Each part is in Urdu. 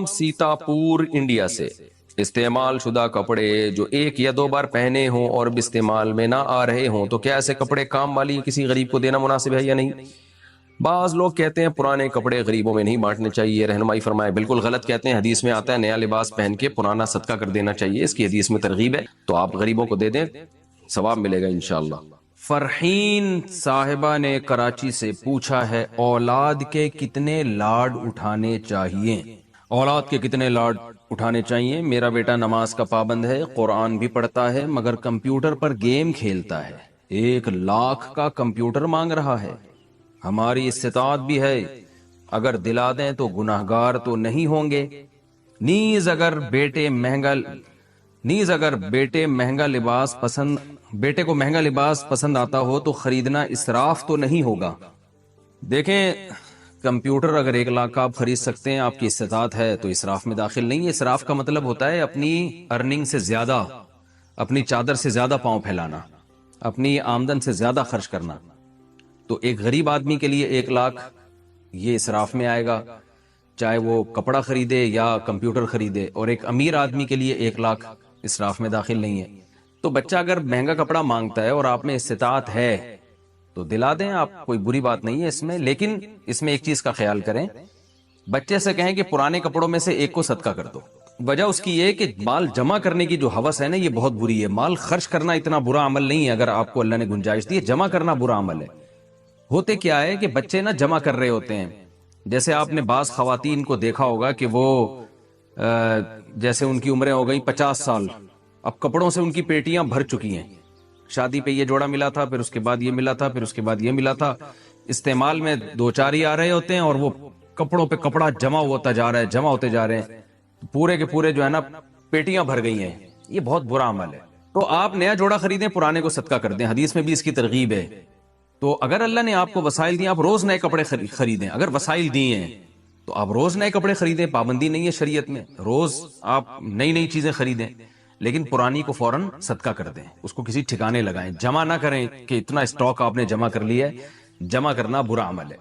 سیتاپور انڈیا سے استعمال شدہ کپڑے جو ایک یا دو بار پہنے ہوں اور اب استعمال میں نہ آ رہے ہوں تو کیا ایسے کپڑے کام والی کسی غریب کو دینا مناسب ہے یا نہیں؟ بعض لوگ کہتے ہیں پرانے کپڑے غریبوں میں نہیں بانٹنے چاہیے، رہنمائی فرمائے۔ بالکل غلط کہتے ہیں، حدیث میں آتا ہے نیا لباس پہن کے پرانا صدقہ کر دینا چاہیے، اس کی حدیث میں ترغیب ہے، تو آپ غریبوں کو دے دیں، ثواب ملے گا انشاءاللہ۔ فرحین صاحبہ نے کراچی سے پوچھا ہے اولاد کے کتنے لاڈ اٹھانے چاہیے؟ اولاد کے کتنے لاڈ اٹھانے چاہیے؟ میرا بیٹا نماز کا پابند ہے، قرآن بھی پڑھتا ہے، مگر کمپیوٹر پر گیم کھیلتا ہے، 1 لاکھ کا کمپیوٹر مانگ رہا ہے۔ ہماری استطاعت بھی ہے، اگر دلا دیں تو گناہگار تو نہیں ہوں گے۔ نیز اگر بیٹے کو مہنگا لباس پسند آتا ہو تو خریدنا اسراف تو نہیں ہوگا؟ دیکھیں، کمپیوٹر اگر 1 لاکھ کا آپ خرید سکتے ہیں، آپ کی استطاعت ہے، تو اسراف میں داخل نہیں ہے۔ اسراف کا مطلب ہوتا ہے اپنی ارننگ سے زیادہ، اپنی چادر سے زیادہ پاؤں پھیلانا، اپنی آمدن سے زیادہ خرچ کرنا۔ تو ایک غریب آدمی کے لیے 1 لاکھ یہ اسراف میں آئے گا، چاہے وہ کپڑا خریدے یا کمپیوٹر خریدے، اور ایک امیر آدمی کے لیے 1 لاکھ اسراف میں داخل نہیں ہے۔ تو بچہ اگر مہنگا کپڑا مانگتا ہے اور آپ میں استطاعت ہے تو دلا دیں آپ، کوئی بری بات نہیں ہے اس میں، لیکن اس میں ایک چیز کا خیال کریں، بچے سے کہیں کہ پرانے کپڑوں میں سے ایک کو صدقہ کر دو۔ وجہ اس کی یہ کہ مال جمع کرنے کی جو ہوس ہے نا، یہ بہت بری ہے۔ مال خرچ کرنا اتنا برا عمل نہیں ہے، اگر آپ کو اللہ نے گنجائش دی ہے، جمع کرنا برا عمل ہے۔ ہوتے کیا ہے کہ بچے نا جمع کر رہے ہوتے ہیں، جیسے آپ نے بعض خواتین کو دیکھا ہوگا کہ وہ جیسے ان کی عمریں ہو گئی 50 سال، اب کپڑوں سے ان کی پیٹیاں بھر چکی ہیں، شادی پہ یہ جوڑا ملا تھا، پھر اس کے بعد یہ ملا تھا، پھر اس کے بعد یہ ملا تھا، استعمال میں 2 4 ہی آ رہے ہوتے ہیں، اور وہ کپڑوں پہ کپڑا جمع ہوتا جا رہا ہے، جمع ہوتے جا رہے ہیں، پورے کے پورے جو ہے نا پیٹیاں بھر گئی ہیں۔ یہ بہت برا عمل ہے۔ تو آپ نیا جوڑا خریدیں، پرانے کو صدقہ کر دیں، حدیث میں بھی اس کی ترغیب ہے۔ تو اگر اللہ نے آپ کو وسائل دیے، آپ روز نئے کپڑے خریدیں، اگر وسائل دیے ہیں تو آپ روز نئے کپڑے خریدیں، پابندی نہیں ہے شریعت میں، روز آپ نئی نئی چیزیں خریدیں، لیکن پرانی کو فوراً صدقہ کر دیں، اس کو کسی ٹھکانے لگائیں، جمع نہ کریں کہ اتنا اسٹاک آپ نے جمع کر لیا ہے، جمع کرنا برا عمل ہے۔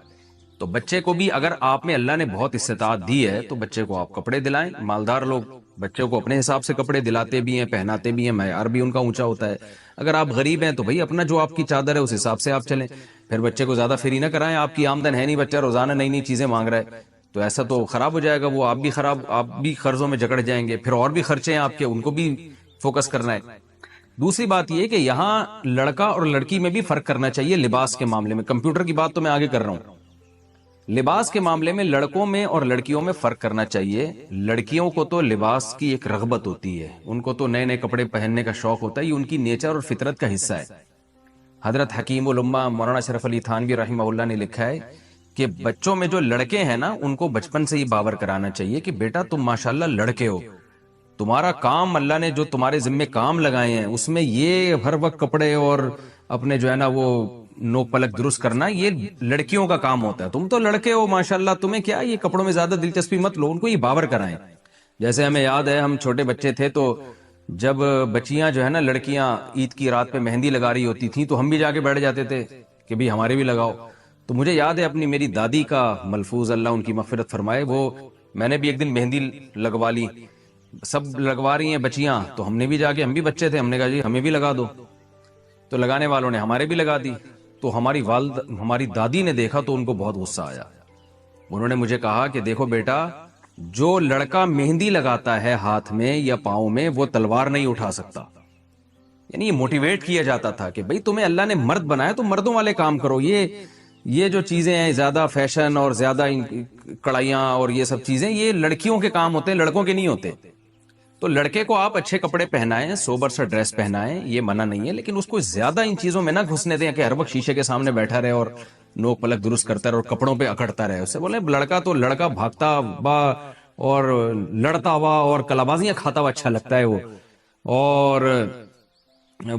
تو بچے کو بھی اگر آپ میں اللہ نے بہت استطاعت دی ہے تو بچے کو آپ کپڑے دلائیں۔ مالدار لوگ بچوں کو اپنے حساب سے کپڑے دلاتے بھی ہیں، پہناتے بھی ہیں، معیار بھی ان کا اونچا ہوتا ہے۔ اگر آپ غریب ہیں تو بھئی اپنا جو آپ کی چادر ہے اس حساب سے آپ چلیں، پھر بچے کو زیادہ فری نہ کرائیں، آپ کی آمدن ہے نہیں، بچہ روزانہ نئی نئی چیزیں مانگ رہا ہے، تو ایسا تو خراب ہو جائے گا، وہ آپ بھی قرضوں میں جکڑ جائیں گے، پھر اور بھی خرچے ہیں آپ کے، ان کو بھی فوکس کرنا ہے۔ دوسری بات یہ کہ یہاں لڑکا اور لڑکی میں بھی فرق کرنا چاہیے لباس کے معاملے میں۔ کمپیوٹر کی بات تو میں آگے کر رہا ہوں، لباس کے معاملے میں لڑکوں میں اور لڑکیوں میں فرق کرنا چاہیے۔ لڑکیوں کو تو لباس کی ایک رغبت ہوتی ہے، ان کو تو نئے نئے کپڑے پہننے کا شوق ہوتا ہے، یہ ان کی نیچر اور فطرت کا حصہ ہے۔ حضرت حکیم الامہ مولانا اشرف علی تھانوی رحمہ اللہ نے لکھا ہے کہ بچوں میں جو لڑکے ہیں نا، ان کو بچپن سے یہ باور کرانا چاہیے کہ بیٹا تم ماشاءاللہ لڑکے ہو، تمہارا کام اللہ نے جو تمہارے ذمہ کام لگائے ہیں اس میں یہ ہر وقت کپڑے اور اپنے جو ہے نا وہ نوک پلک درست کرنا، یہ لڑکیوں کا کام ہوتا ہے، تم تو لڑکے ہو ماشاءاللہ، تمہیں کیا یہ کپڑوں میں زیادہ دلچسپی مت لو، ان کو یہ باور کرائیں۔ جیسے ہمیں یاد ہے ہم چھوٹے بچے تھے تو جب بچیاں جو ہے نا لڑکیاں عید کی رات پہ مہندی لگا رہی ہوتی تھیں تو ہم بھی جا کے بیٹھ جاتے تھے کہ بھی ہمارے بھی لگاؤ۔ تو مجھے یاد ہے اپنی میری دادی کا ملفوظ، اللہ ان کی مغفرت فرمائے، وہ میں نے بھی ایک دن مہندی لگوا لی، سب لگوا رہی ہیں بچیاں، تو ہم نے بھی جا کے، ہم بھی بچے تھے، ہم نے کہا جی ہمیں بھی لگا دو، تو لگانے والوں نے ہمارے بھی لگا دی۔ تو ہماری دادی نے دیکھا تو ان کو بہت غصہ آیا، انہوں نے مجھے کہا کہ دیکھو بیٹا، جو لڑکا مہندی لگاتا ہے ہاتھ میں یا پاؤں میں وہ تلوار نہیں اٹھا سکتا۔ یعنی یہ موٹیویٹ کیا جاتا تھا کہ بھئی تمہیں اللہ نے مرد بنایا تو مردوں والے کام کرو، یہ جو چیزیں ہیں زیادہ فیشن اور زیادہ کڑھائیاں اور یہ سب چیزیں یہ لڑکیوں کے کام ہوتے ہیں، لڑکوں کے نہیں ہوتے۔ تو لڑکے کو آپ اچھے کپڑے پہنائیں، سوبر سا ڈریس پہنائیں، یہ منع نہیں ہے، لیکن اس کو زیادہ ان چیزوں میں نہ گھسنے دیں کہ ہر وقت شیشے کے سامنے بیٹھا رہے اور نوک پلک درست کرتا رہے اور کپڑوں پہ اکڑتا رہے۔ اسے بولے لڑکا تو لڑکا بھاگتا ہوا اور لڑتا ہوا اور کلابازیاں کھاتا ہوا اچھا لگتا ہے، اور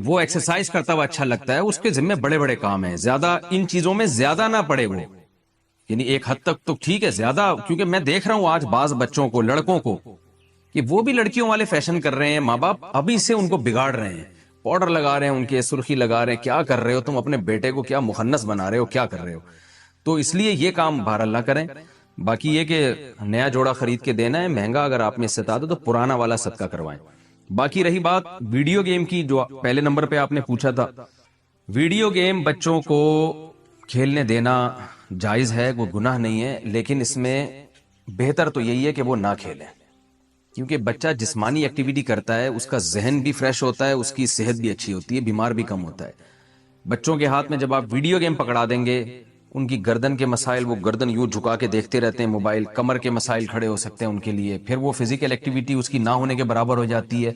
وہ ایکسرسائز کرتا ہوا اچھا لگتا ہے، اس کے ذمہ بڑے بڑے کام ہیں، زیادہ ان چیزوں میں زیادہ نہ پڑے وہ، یعنی ایک حد تک تو ٹھیک ہے زیادہ، کیونکہ میں دیکھ رہا ہوں آج بعض بچوں کو، لڑکوں کو، کہ وہ بھی لڑکیوں والے فیشن کر رہے ہیں، ماں باپ ابھی سے ان کو بگاڑ رہے ہیں، پاؤڈر لگا رہے ہیں، ان کے سرخی لگا رہے ہیں، کیا کر رہے ہو تم، اپنے بیٹے کو کیا مخنث بنا رہے ہو، کیا کر رہے ہو؟ تو اس لیے یہ کام بہرحال نہ کریں۔ باقی یہ کہ نیا جوڑا خرید کے دینا ہے مہنگا، اگر آپ میں استطاعت ہے تو پرانا والا صدقہ کروائیں۔ باقی رہی بات ویڈیو گیم کی، جو پہلے نمبر پہ آپ نے پوچھا تھا، ویڈیو گیم بچوں کو کھیلنے دینا جائز ہے، وہ گناہ نہیں ہے، لیکن اس میں بہتر تو یہی ہے کہ وہ نہ کھیلیں، کیونکہ بچہ جسمانی ایکٹیویٹی کرتا ہے، اس کا ذہن بھی فریش ہوتا ہے، اس کی صحت بھی اچھی ہوتی ہے، بیمار بھی کم ہوتا ہے۔ بچوں کے ہاتھ میں جب آپ ویڈیو گیم پکڑا دیں گے، ان کی گردن کے مسائل، وہ گردن یوں جھکا کے دیکھتے رہتے ہیں موبائل، کمر کے مسائل کھڑے ہو سکتے ہیں ان کے لیے، پھر وہ فزیکل ایکٹیویٹی اس کی نہ ہونے کے برابر ہو جاتی ہے،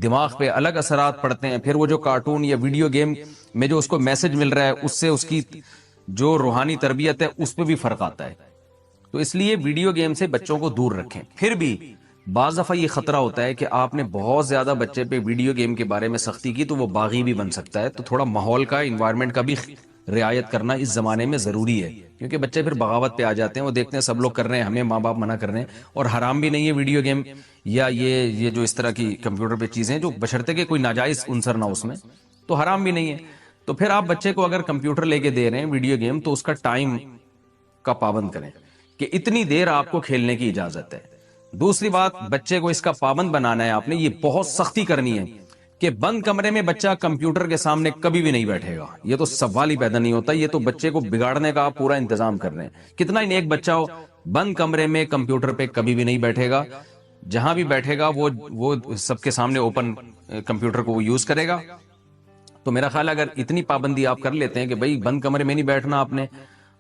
دماغ پہ الگ اثرات پڑتے ہیں، پھر وہ جو کارٹون یا ویڈیو گیم میں جو اس کو میسج مل رہا ہے، اس سے اس کی جو روحانی تربیت ہے اس پہ بھی فرق آتا ہے۔ تو اس لیے ویڈیو گیم سے بچوں کو دور رکھیں۔ پھر بھی بعض دفعہ یہ خطرہ ہوتا ہے کہ آپ نے بہت زیادہ بچے پہ ویڈیو گیم کے بارے میں سختی کی تو وہ باغی بھی بن سکتا ہے، تو تھوڑا ماحول کا، انوائرمنٹ کا بھی رعایت کرنا اس زمانے میں ضروری ہے، کیونکہ بچے پھر بغاوت پہ آ جاتے ہیں، وہ دیکھتے ہیں سب لوگ کر رہے ہیں، ہمیں ماں باپ منع کر رہے ہیں، اور حرام بھی نہیں ہے ویڈیو گیم یا یہ جو اس طرح کی کمپیوٹر پہ چیزیں جو بشرطے کہ کوئی ناجائز عنصر نہ اس میں، تو حرام بھی نہیں ہے۔ تو پھر آپ بچے کو اگر کمپیوٹر لے کے دے رہے ہیں ویڈیو گیم، تو اس کا ٹائم کا پابند کریں کہ اتنی دیر آپ کو کھیلنے کی اجازت ہے۔ دوسری بات، بچے کو اس کا پابند بنانا ہے آپ نے، یہ بہت سختی کرنی ہے کہ بند کمرے میں بچہ کمپیوٹر کے سامنے کبھی بھی نہیں بیٹھے گا، یہ تو سوال ہی پیدا نہیں ہوتا، یہ تو بچے کو بگاڑنے کا آپ پورا انتظام کر رہے ہیں۔ کتنا ہی نیک بچہ ہو، بند کمرے میں کمپیوٹر پہ کبھی بھی نہیں بیٹھے گا، جہاں بھی بیٹھے گا وہ سب کے سامنے اوپن کمپیوٹر کو وہ یوز کرے گا۔ تو میرا خیال ہے اگر اتنی پابندی آپ کر لیتے ہیں کہ بھائی بند کمرے میں نہیں بیٹھنا آپ نے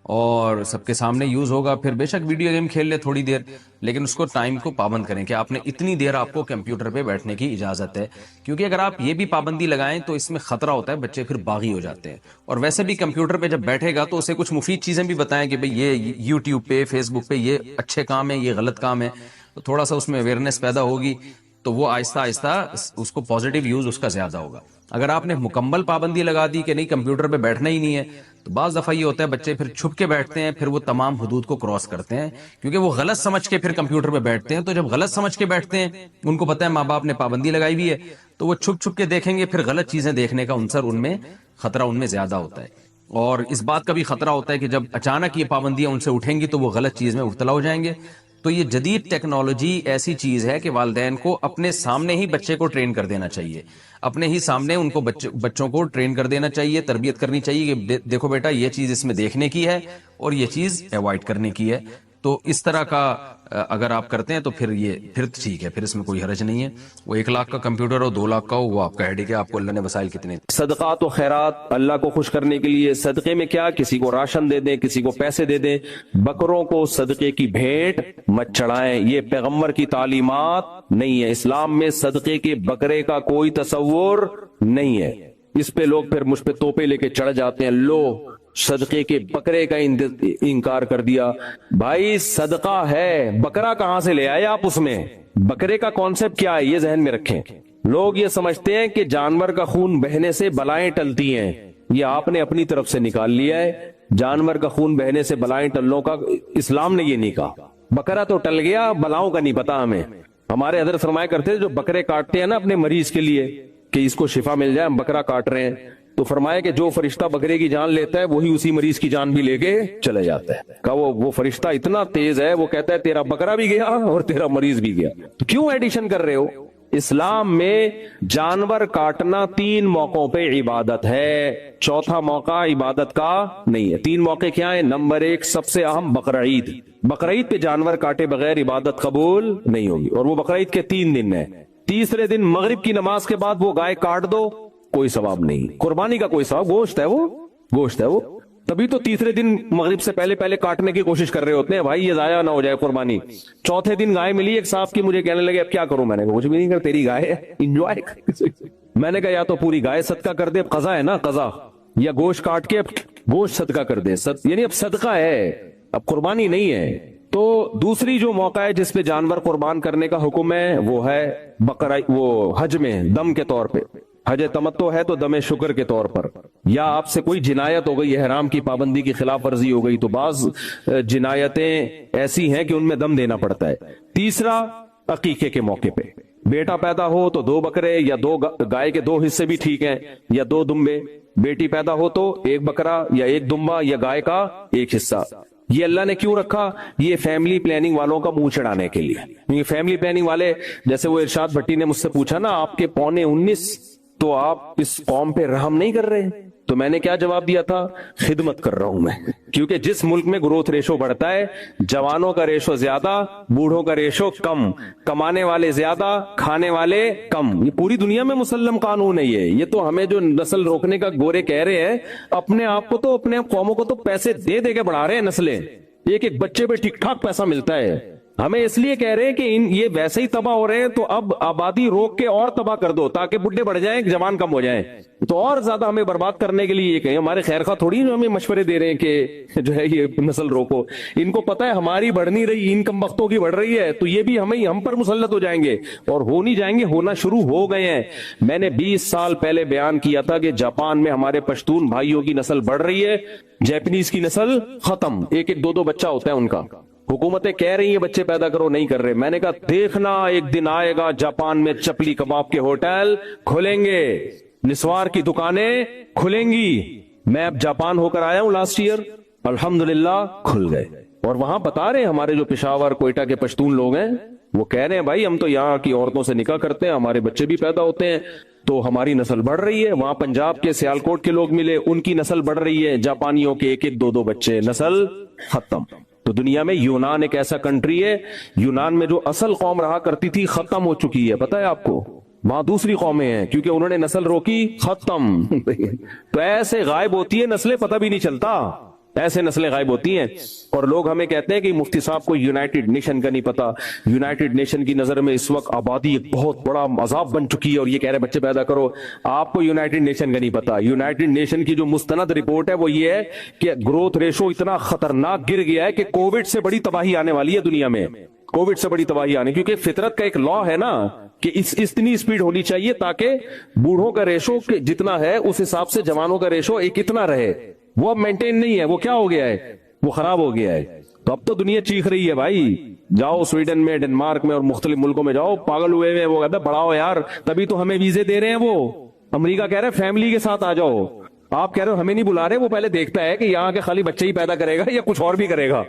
اور سب کے سامنے یوز ہوگا، پھر بے شک ویڈیو گیم کھیل لے تھوڑی دیر، لیکن اس کو ٹائم کو پابند کریں کہ آپ نے اتنی دیر آپ کو کمپیوٹر پہ بیٹھنے کی اجازت ہے، کیونکہ اگر آپ یہ بھی پابندی لگائیں تو اس میں خطرہ ہوتا ہے بچے پھر باغی ہو جاتے ہیں۔ اور ویسے بھی کمپیوٹر پہ جب بیٹھے گا تو اسے کچھ مفید چیزیں بھی بتائیں کہ بھئی یہ یوٹیوب پہ، فیس بک پہ یہ اچھے کام ہیں، یہ غلط کام ہے، تو تھوڑا سا اس میں اویئرنیس پیدا ہوگی، تو وہ آہستہ آہستہ اس کو پازیٹیو یوز اس کا زیادہ ہوگا۔ اگر آپ نے مکمل پابندی لگا دی کہ نہیں کمپیوٹر پہ بیٹھنا ہی نہیں ہے، تو بعض دفعہ یہ ہوتا ہے بچے پھر چھپ کے بیٹھتے ہیں، پھر وہ تمام حدود کو کراس کرتے ہیں، کیونکہ وہ غلط سمجھ کے پھر کمپیوٹر پہ بیٹھتے ہیں۔ تو جب غلط سمجھ کے بیٹھتے ہیں، ان کو پتہ ہے ماں باپ نے پابندی لگائی ہوئی ہے، تو وہ چھپ چھپ کے دیکھیں گے، پھر غلط چیزیں دیکھنے کا عنصر ان میں، خطرہ ان میں زیادہ ہوتا ہے۔ اور اس بات کا بھی خطرہ ہوتا ہے کہ جب اچانک یہ پابندیاں ان سے اٹھیں گی تو وہ غلط چیز میں مبتلا ہو جائیں گے۔ تو یہ جدید ٹیکنالوجی ایسی چیز ہے کہ والدین کو اپنے سامنے ہی بچے کو ٹرین کر دینا چاہیے، اپنے ہی سامنے ان کو بچوں کو ٹرین کر دینا چاہیے، تربیت کرنی چاہیے کہ دیکھو بیٹا یہ چیز اس میں دیکھنے کی ہے اور یہ چیز ایوائڈ کرنے کی ہے۔ تو اس طرح کا اگر آپ کرتے ہیں تو پھر ٹھیک ہے، پھر اس میں کوئی حرج نہیں ہے۔ وہ 1 لاکھ کا کمپیوٹر ہو 2 لاکھ کا ہو، وہ آپ کا ہیڈک ہے، آپ کو اللہ نے وسائل کتنے۔ صدقات و خیرات اللہ کو خوش کرنے کے لیے صدقے میں کیا، کسی کو راشن دے دیں، کسی کو پیسے دے دیں، بکروں کو صدقے کی بھیٹ مت چڑھائیں، یہ پیغمبر کی تعلیمات نہیں ہے۔ اسلام میں صدقے کے بکرے کا کوئی تصور نہیں ہے۔ اس پہ لوگ پھر مجھ پہ توپے لے کے چڑھ جاتے ہیں، لو صدقے کے بکرے کا انکار کر دیا۔ بھائی صدقہ ہے، بکرا کہاں سے لے آئے آپ؟ اس میں بکرے کا کانسیپٹ کیا ہے یہ ذہن میں رکھیں۔ لوگ یہ سمجھتے ہیں کہ جانور کا خون بہنے سے بلائیں ٹلتی ہیں، یہ آپ نے اپنی طرف سے نکال لیا ہے۔ جانور کا خون بہنے سے بلائیں ٹلنے کا اسلام نے یہ نہیں کہا۔ بکرا تو ٹل گیا، بلاؤں کا نہیں پتا ہمیں۔ ہمارے حضرت فرمایا کرتے جو بکرے کاٹتے ہیں نا اپنے مریض کے لیے کہ اس کو شفا مل جائے، ہم بکرا کاٹ رہے ہیں، تو فرمایا کہ جو فرشتہ بکرے کی جان لیتا ہے وہی اسی مریض کی جان بھی لے کے چلے جاتا ہے۔ کہا وہ فرشتہ اتنا تیز ہے، وہ کہتا ہے تیرا بکرا بھی گیا اور تیرا مریض بھی گیا، تو کیوں ایڈیشن کر رہے ہو؟ اسلام میں جانور کاٹنا 3 موقعوں پہ عبادت ہے، چوتھا موقع عبادت کا نہیں ہے۔ 3 موقع کیا ہیں؟ نمبر 1 سب سے اہم بقرعید، بقرعید پہ جانور کاٹے بغیر عبادت قبول نہیں ہوگی، اور وہ بقرعید کے 3 دن ہیں۔ تیسرے دن مغرب کی نماز کے بعد وہ گائے کاٹ دو، کوئی ثواب نہیں، قربانی کا کوئی ثواب، گوشت ہے وہ، گوشت ہے وہ۔ تبھی تو تیسرے دن مغرب سے پہلے کاٹنے کی کوشش کر رہے ہوتے ہیں بھائی یہ ضائع نہ ہو جائے قربانی۔ چوتھے دن گائے ملی ایک صاحب کی، مجھے کہنے لگے اب کیا کروں؟ میں نے کہا کچھ بھی نہیں کر، تیری گائے ہے، انجوائے۔ میں نے کہا یا تو پوری گائے صدقہ کر دے، قضا ہے نا قضا، یا گوشت کاٹ کے گوشت صدقہ کر دے، یعنی اب صدقہ ہے، اب قربانی نہیں ہے۔ تو دوسری جو موقع ہے جس پہ جانور قربان کرنے کا حکم ہے وہ ہے بقرہ، وہ حج میں دم کے طور پہ، حج تمتع ہے تو دم شکر کے طور پر، یا آپ سے کوئی جنایت ہو گئی، احرام کی پابندی کی خلاف ورزی ہو گئی، تو بعض جنایتیں ایسی ہیں کہ ان میں دم دینا پڑتا ہے۔ تیسرا عقیقے کے موقع پہ، بیٹا پیدا ہو تو 2 بکرے یا 2 گائے کے 2 حصے بھی ٹھیک ہیں، یا 2 دمبے، بیٹی پیدا ہو تو 1 بکرا یا 1 دمبا یا گائے کا 1 حصہ۔ یہ اللہ نے کیوں رکھا؟ یہ فیملی پلاننگ والوں کا منہ چڑھانے کے لیے. کیونکہ فیملی پلاننگ والے، جیسے وہ ارشاد بھٹی نے مجھ سے پوچھا نا آپ کے 19.25 تو آپ اس قوم پہ رحم نہیں کر رہے، تو میں نے کیا جواب دیا تھا؟ خدمت کر رہا ہوں میں. کیونکہ جس ملک میں گروتھ ریشو بڑھتا ہے، جوانوں کا ریشو زیادہ، بوڑھوں کا ریشو کم، کمانے والے زیادہ، کھانے والے کم. یہ پوری دنیا میں مسلم قانون ہے. یہ تو ہمیں جو نسل روکنے کا گورے کہہ رہے ہیں، اپنے آپ کو تو، اپنے قوموں کو تو پیسے دے دے کے بڑھا رہے ہیں نسلیں. ایک بچے پہ ٹھیک ٹھاک پیسہ ملتا ہے. ہمیں اس لیے کہہ رہے ہیں کہ یہ ویسے ہی تباہ ہو رہے ہیں، تو اب آبادی روک کے اور تباہ کر دو تاکہ بڈھے بڑھ جائیں، جوان کم ہو جائیں. تو اور زیادہ ہمیں برباد کرنے کے لیے یہ کہیں. ہمارے خیر خواہ تھوڑی جو ہمیں مشورے دے رہے ہیں کہ جو ہے یہ نسل روکو. ان کو پتا ہے ہماری بڑھ نہیں رہی، ان کم بختوں کی بڑھ رہی ہے، تو یہ بھی ہم پر مسلط ہو جائیں گے. اور ہو نہیں جائیں گے، ہونا شروع ہو گئے ہیں. میں نے 20 سال پہلے بیان کیا تھا کہ جاپان میں ہمارے پشتون بھائیوں کی نسل بڑھ رہی ہے، جیپنیز کی نسل ختم. ایک 2 بچہ ہوتا ہے ان کا. حکومتیں کہہ رہی ہیں بچے پیدا کرو، نہیں کر رہے. میں نے کہا دیکھنا ایک دن آئے گا جاپان میں چپلی کباب کے ہوٹل کھلیں گے، نسوار کی دکانیں کھلیں گی. میں اب جاپان ہو کر آیا ہوں لاسٹ ایئر، الحمدللہ کھل گئے. اور وہاں بتا رہے ہیں ہمارے جو پشاور کوئٹہ کے پشتون لوگ ہیں، وہ کہہ رہے ہیں بھائی ہم تو یہاں کی عورتوں سے نکاح کرتے ہیں، ہمارے بچے بھی پیدا ہوتے ہیں، تو ہماری نسل بڑھ رہی ہے. وہاں پنجاب کے سیالکوٹ کے لوگ ملے، ان کی نسل بڑھ رہی ہے. جاپانیوں کے 1-2 بچے، نسل ختم. تو دنیا میں یونان ایک ایسا کنٹری ہے، یونان میں جو اصل قوم رہا کرتی تھی ختم ہو چکی ہے. پتا ہے آپ کو؟ وہاں دوسری قومیں ہیں، کیونکہ انہوں نے نسل روکی، ختم. تو ایسے غائب ہوتی ہے نسلیں، پتہ بھی نہیں چلتا. ایسے نسلیں غائب ہوتی ہیں. اور لوگ ہمیں کہتے ہیں کہ مفتی صاحب کو یونائٹڈ نیشن کا نہیں پتا. یونائٹڈ نیشن کی نظر میں اس وقت آبادی ایک بہت بڑا عذاب بن چکی ہے، اور یہ کہہ رہے بچے پیدا کرو. آپ کو یونائٹڈ نیشن کا نہیں پتا. یونائٹڈ نیشن کی جو مستند رپورٹ ہے وہ یہ ہے کہ گروتھ ریشو اتنا خطرناک گر گیا ہے کہ کووڈ سے بڑی تباہی آنے والی ہے دنیا میں. کووڈ سے بڑی تباہی آنے، کیونکہ فطرت کا ایک لا ہے نا کہ اتنی سپیڈ ہونی چاہیے تاکہ بوڑھوں کا ریشو جتنا ہے اس حساب سے جوانوں کا ریشو ایک اتنا رہے. وہ اب مینٹین نہیں ہے، وہ کیا ہو گیا ہے؟ وہ خراب ہو گیا ہے. تو اب تو دنیا چیخ رہی ہے بھائی. جاؤ سویڈن میں، ڈنمارک میں اور مختلف ملکوں میں جاؤ، پاگل ہوئے ہوئے. وہ کہتا ہے بڑھاؤ یار، تبھی تو ہمیں ویزے دے رہے ہیں. وہ امریکہ کہہ رہے ہیں فیملی کے ساتھ آ جاؤ. آپ کہہ رہے ہو ہمیں نہیں بلا رہے. وہ پہلے دیکھتا ہے کہ یہاں کے خالی بچے ہی پیدا کرے گا یا کچھ اور بھی کرے گا.